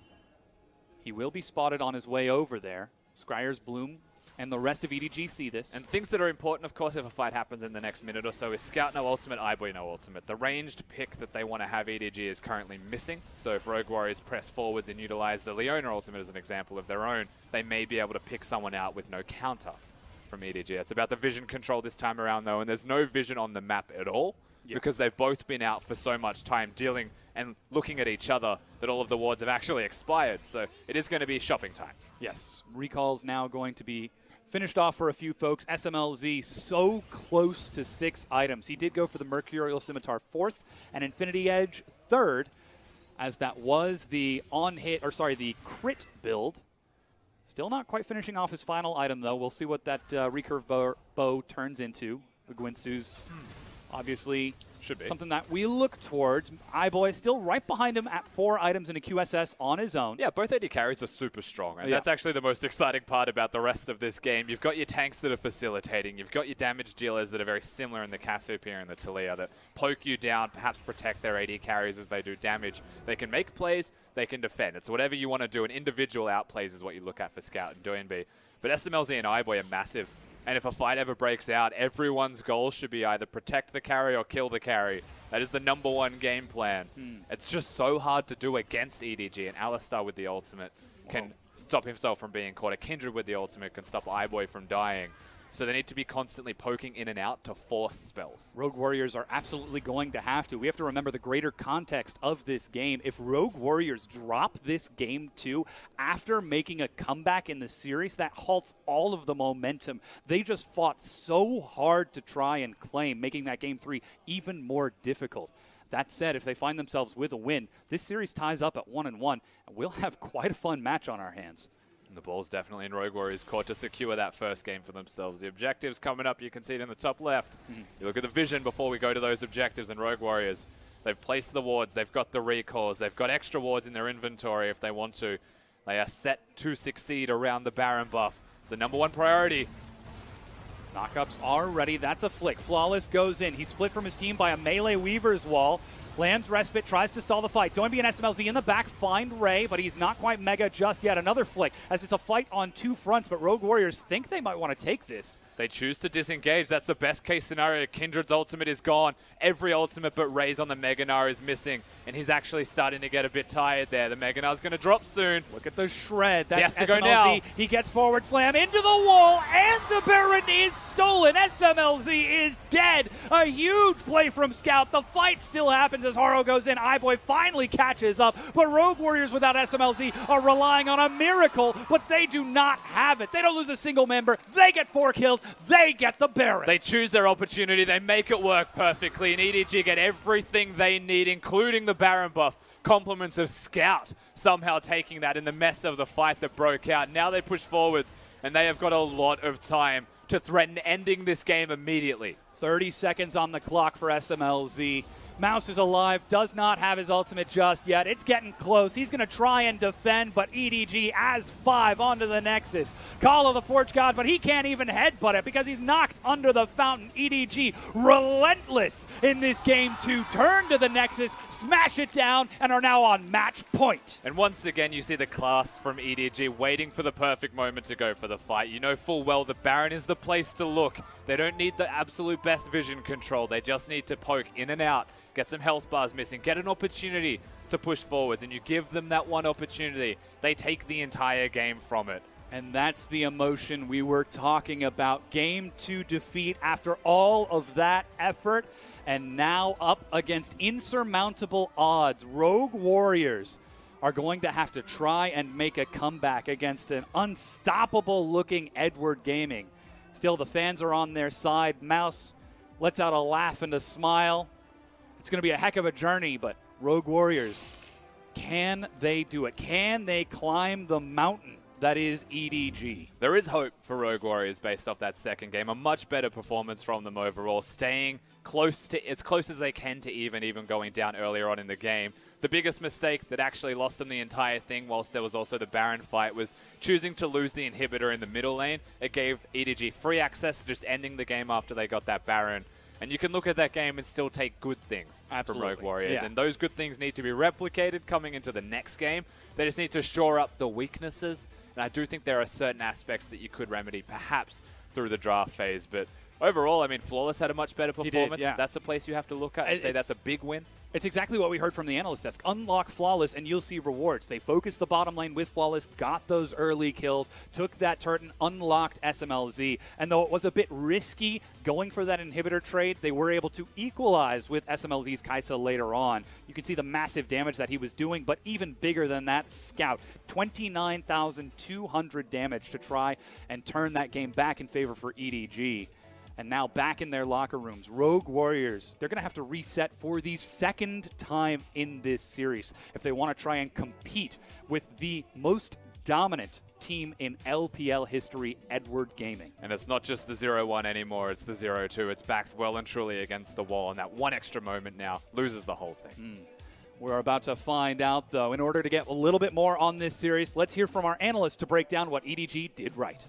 He will be spotted on his way over there. Scryer's Bloom And the rest of EDG see this. And things that are important, of course, if a fight happens in the next minute or so is Scout no ultimate, iBoy no ultimate. The ranged pick that they want to have EDG is currently missing. So if Rogue Warriors press forwards and utilize the Leona ultimate as an example of their own, they may be able to pick someone out with no counter from EDG. It's about the vision control this time around, though, and there's no vision on the map at all because they've both been out for so much time dealing and looking at each other that all of the wards have actually expired. So it is going to be shopping time. Yes, recall's now going to be finished off for a few folks. SMLZ so close to 6 items. He did go for the Mercurial Scimitar 4th and Infinity Edge 3rd, as that was the the crit build. Still not quite finishing off his final item, though. We'll see what that recurve bow turns into. The Gwinsu's obviously should be something that we look towards. iBoy still right behind him at 4 items in a QSS on his own. Yeah, both AD carries are super strong, and that's actually the most exciting part about the rest of this game. You've got your tanks that are facilitating. You've got your damage dealers that are very similar in the Cassiopeia and the Taliyah that poke you down, perhaps protect their AD carries as they do damage. They can make plays, they can defend. It's whatever you want to do. An individual outplays is what you look at for Scout and DoinB. But SMLZ and iBoy are massive. And if a fight ever breaks out, everyone's goal should be either protect the carry or kill the carry. That is the #1 game plan. It's just so hard to do against EDG, and Alistar with the ultimate can stop himself from being caught. A Kindred with the ultimate can stop iBoy from dying. So they need to be constantly poking in and out to force spells. Rogue Warriors are absolutely going to have to. We have to remember the greater context of this game. If Rogue Warriors drop this game 2 after making a comeback in the series, that halts all of the momentum. They just fought so hard to try and claim, making that game 3 even more difficult. That said, if they find themselves with a win, this series ties up at 1-1, and we'll have quite a fun match on our hands. And the ball's definitely in Rogue Warriors' court to secure that first game for themselves. The objectives coming up, you can see it in the top left. You look at the vision before we go to those objectives, and Rogue Warriors, they've placed the wards, they've got the recalls, they've got extra wards in their inventory if they want to. They are set to succeed around the Baron buff. It's the #1 priority. Knockups are ready. That's a flick. Flawless goes in. He's split from his team by a melee Weaver's Wall. Lands Respite, tries to stall the fight. DoinB and SMLZ in the back find Ray, but he's not quite mega just yet. Another flick, as it's a fight on 2 fronts, but Rogue Warriors think they might want to take this. They choose to disengage. That's the best case scenario. Kindred's ultimate is gone. Every ultimate but Ray's on the Mega Gnar is missing, and he's actually starting to get a bit tired there. The Mega Gnar's going to drop soon. Look at the shred. That's he has to SMLZ. go now. He gets forward slam into the wall, and the Baron is stolen. SMLZ is dead. A huge play from Scout. The fight still happens as Haro goes in. iBoy finally catches up, but Rogue Warriors without SMLZ are relying on a miracle, but they do not have it. They don't lose a single member. They get 4 kills. They get the Baron. They choose their opportunity. They make it work perfectly, and EDG get everything they need, including the Baron buff. Compliments of Scout somehow taking that in the mess of the fight that broke out. Now they push forwards, and they have got a lot of time to threaten ending this game immediately. 30 seconds on the clock for SMLZ. Mouse is alive, does not have his ultimate just yet. It's getting close. He's going to try and defend, but EDG as 5 onto the Nexus. Call of the Forge God, but he can't even headbutt it because he's knocked under the fountain. EDG relentless in this game to turn to the Nexus, smash it down, and are now on match point. And once again, you see the class from EDG waiting for the perfect moment to go for the fight. You know full well the Baron is the place to look. They don't need the absolute best vision control. They just need to poke in and out, get some health bars missing, get an opportunity to push forwards, and you give them that one opportunity, they take the entire game from it. And that's the emotion we were talking about. Game 2 defeat after all of that effort, and now up against insurmountable odds. Rogue Warriors are going to have to try and make a comeback against an unstoppable-looking Edward Gaming. Still, the fans are on their side. Mouse lets out a laugh and a smile. It's going to be a heck of a journey, but Rogue Warriors, can they do it? Can they climb the mountain that is EDG? There is hope for Rogue Warriors based off that second game. A much better performance from them overall, staying close to as close as they can to even going down earlier on in the game. The biggest mistake that actually lost them the entire thing, whilst there was also the Baron fight, was choosing to lose the inhibitor in the middle lane. It gave EDG free access to just ending the game after they got that Baron. And you can look at that game and still take good things from Rogue Warriors. And those good things need to be replicated coming into the next game. They just need to shore up the weaknesses. And I do think there are certain aspects that you could remedy, perhaps through the draft phase. But overall, I mean, Flawless had a much better performance. That's a place you have to look at and say that's a big win. It's exactly what we heard from the analyst desk. Unlock Flawless and you'll see rewards. They focused the bottom lane with Flawless, got those early kills, took that turret and unlocked SMLZ. And though it was a bit risky going for that inhibitor trade, they were able to equalize with SMLZ's Kai'Sa later on. You can see the massive damage that he was doing, but even bigger than that, Scout. 29,200 damage to try and turn that game back in favor for EDG. And now back in their locker rooms, Rogue Warriors, they're going to have to reset for the second time in this series if they want to try and compete with the most dominant team in LPL history, Edward Gaming. And it's not just the 0-1 anymore, it's the 0-2. It's backed well and truly against the wall, and that one extra moment now loses the whole thing. We're about to find out, though. In order to get a little bit more on this series, let's hear from our analyst to break down what EDG did right.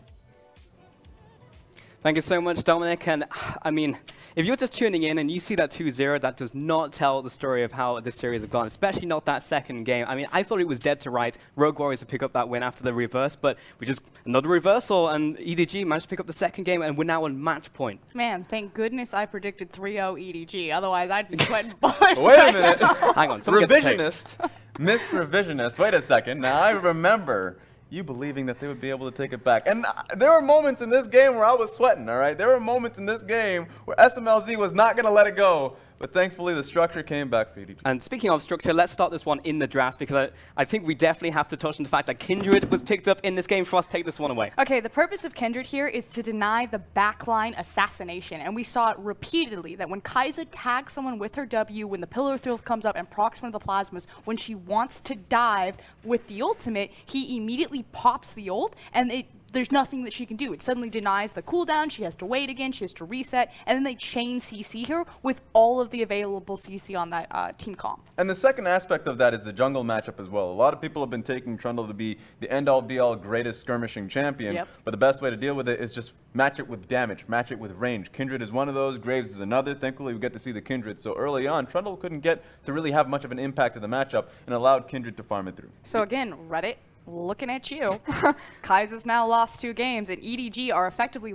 Thank you so much, Dominic. And I mean, if you're just tuning in and you see that 2-0, that does not tell the story of how this series has gone, especially not that second game. I mean, I thought it was dead to rights. Rogue Warriors would pick up that win after the reverse, but we just another reversal, and EDG managed to pick up the second game, and we're now on match point. Man, thank goodness I predicted 3-0 EDG. Otherwise, I'd be sweating bullets. Wait a minute. Hang on. Revisionist. Miss Revisionist. Wait a second. Now, I remember you believing that they would be able to take it back. And there were moments in this game where I was sweating, all right? There were moments in this game where SMLZ was not going to let it go. But thankfully, the structure came back for EDG. And speaking of structure, let's start this one in the draft, because I think we definitely have to touch on the fact that Kindred was picked up in this game. For us, take this one away. Okay, the purpose of Kindred here is to deny the backline assassination. And we saw it repeatedly, that when Kai'Sa tags someone with her W, when the Pillar of Truth comes up and procs one of the plasmas, when she wants to dive with the ultimate, he immediately pops the ult, and there's nothing that she can do. It suddenly denies the cooldown. She has to wait again. She has to reset. And then they chain CC her with all of the available CC on that team comp. And the second aspect of that is the jungle matchup as well. A lot of people have been taking Trundle to be the end-all be-all greatest skirmishing champion. But the best way to deal with it is just match it with damage, match it with range. Kindred is one of those. Graves is another. Thankfully, we get to see the Kindred. So early on, Trundle couldn't get to really have much of an impact in the matchup and allowed Kindred to farm it through. So again, Reddit, looking at you. Kai'Sa's now lost 2 games, and EDG are effectively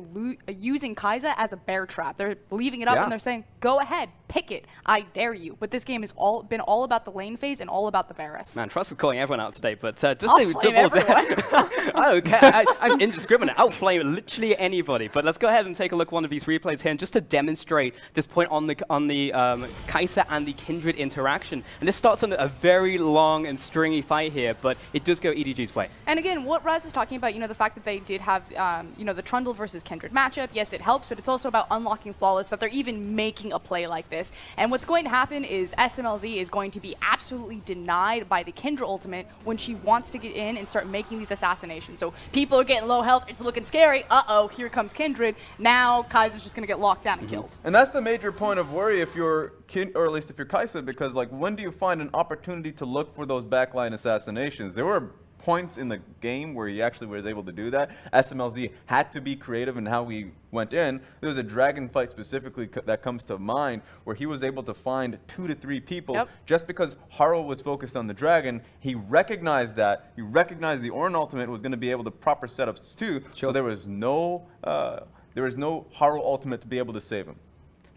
using Kai'Sa as a bear trap. They're leaving it up and they're saying, go ahead, pick it. I dare you. But this game has been all about the lane phase and all about the Varus. Man, Frost is calling everyone out today, but just I'll to flame double everyone. I don't care. I'm indiscriminate. I'll flame literally anybody. But let's go ahead and take a look at one of these replays here, and just to demonstrate this point on the Kai'Sa and the Kindred interaction. And this starts on a very long and stringy fight here, but it does go EDG's way. And again, what Raz is talking about, the fact that they did have, the Trundle versus Kindred matchup, yes, it helps, but it's also about unlocking Flawless, that they're even making a play like this. And what's going to happen is SMLZ is going to be absolutely denied by the Kindred ultimate when she wants to get in and start making these assassinations. So people are getting low health, it's looking scary, uh-oh, here comes Kindred. Now Kai'Sa's just going to get locked down and killed. And that's the major point of worry if you're or at least if you're Kai'Sa, because like, when do you find an opportunity to look for those backline assassinations? There were points in the game where he actually was able to do that. SMLZ had to be creative in how we went in. There was a dragon fight specifically that comes to mind where he was able to find 2 to 3 people just because Haro was focused on the dragon. He recognized that. He recognized the Ornn ultimate was going to be able to proper setups too. So there was no Haro ultimate to be able to save him.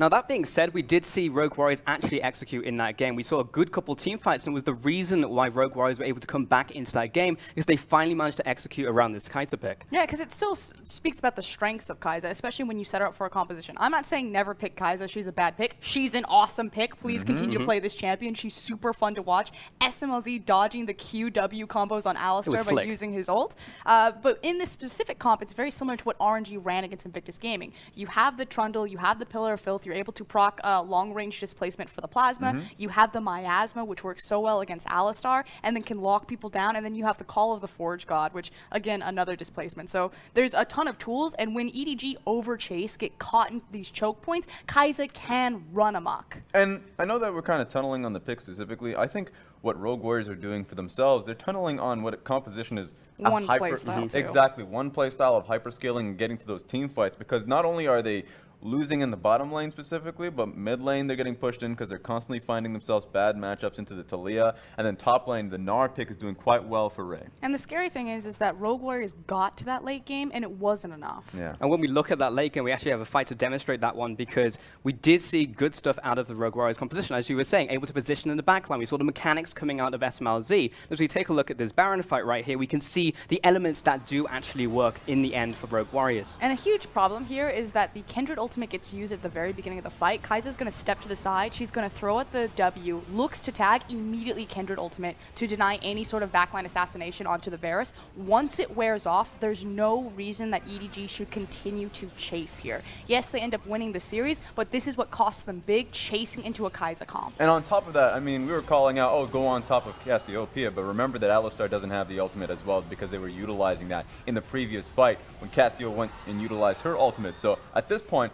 Now, that being said, we did see Rogue Warriors actually execute in that game. We saw a good couple team fights, and it was the reason why Rogue Warriors were able to come back into that game, is they finally managed to execute around this Kai'Sa pick. Yeah, because it still speaks about the strengths of Kai'Sa, especially when you set her up for a composition. I'm not saying never pick Kai'Sa. She's a bad pick. She's an awesome pick. Please continue to play this champion. She's super fun to watch. SMLZ dodging the QW combos on Alistar by using his ult. But in this specific comp, it's very similar to what RNG ran against Invictus Gaming. You have the Trundle, you have the Pillar of Filth, you're able to proc long-range displacement for the Plasma. You have the Miasma, which works so well against Alistar, and then can lock people down, and then you have the Call of the Forge God, which, again, another displacement. So there's a ton of tools, and when EDG over-chase, get caught in these choke points, Kai'Sa can run amok. And I know that we're kind of tunneling on the pick specifically. I think what Rogue Warriors are doing for themselves, they're tunneling on what composition is one play style. Exactly, one play style of hyperscaling and getting to those team fights, because not only are they losing in the bottom lane specifically, but mid lane they're getting pushed in because they're constantly finding themselves bad matchups into the Taliyah, and then top lane, the Gnar pick is doing quite well for Ray. And the scary thing is that Rogue Warriors got to that late game, and it wasn't enough. Yeah. And when we look at that late game, we actually have a fight to demonstrate that one, because we did see good stuff out of the Rogue Warriors composition, as you were saying, able to position in the backline. We saw the mechanics coming out of SMLZ. As we take a look at this Baron fight right here, we can see the elements that do actually work in the end for Rogue Warriors. And a huge problem here is that the Kindred ultimate gets used at the very beginning of the fight. Kai'Sa's going to step to the side. She's going to throw at the W, looks to tag, immediately Kindred ultimate to deny any sort of backline assassination onto the Varus. Once it wears off, there's no reason that EDG should continue to chase here. Yes, they end up winning the series, but this is what costs them big, chasing into a Kai'Sa comp. And on top of that, I mean, we were calling out, oh, go on top of Cassiopeia, but remember that Alistar doesn't have the ultimate as well, because they were utilizing that in the previous fight when Cassio went and utilized her ultimate. So at this point,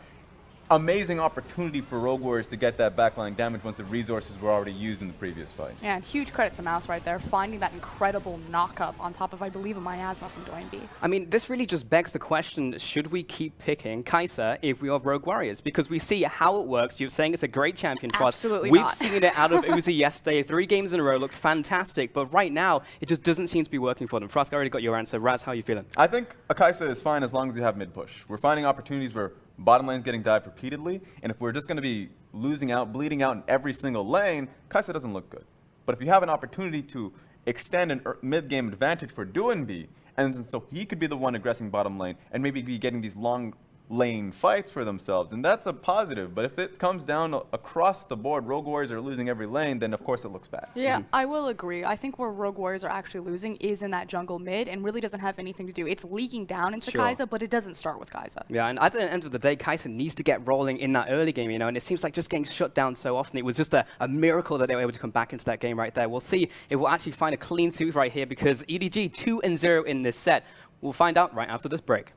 amazing opportunity for Rogue Warriors to get that backline damage once the resources were already used in the previous fight. Yeah, and huge credit to Mouse right there, finding that incredible knock-up on top of, I believe, a miasma from Doin B. I mean, this really just begs the question, should we keep picking Kai'Sa if we are Rogue Warriors? Because we see how it works. You're saying it's a great champion for us. Absolutely We've not. seen it out of Uzi yesterday. 3 games in a row looked fantastic, but right now, it just doesn't seem to be working for them. Frost, I already got your answer. Raz, how are you feeling? I think a Kai'Sa is fine as long as you have mid push. We're finding opportunities where bottom lane's getting dived repeatedly, and if we're just going to be losing out, bleeding out in every single lane, Kai'Sa doesn't look good. But if you have an opportunity to extend an mid-game advantage for Doin B, and so he could be the one aggressing bottom lane and maybe be getting these long lane fights for themselves, and that's a positive. But if it comes down across the board, Rogue Warriors are losing every lane, then of course it looks bad. Yeah, I will agree. I think where Rogue Warriors are actually losing is in that jungle mid, and really doesn't have anything to do. It's leaking down into Kai'Sa, but it doesn't start with Kai'Sa. Yeah, and at the end of the day, Kai'Sa needs to get rolling in that early game, you know, and it seems like just getting shut down so often. It was just a miracle that they were able to come back into that game right there. We'll see if we'll actually find a clean sweep right here, because EDG 2-0 in this set. We'll find out right after this break.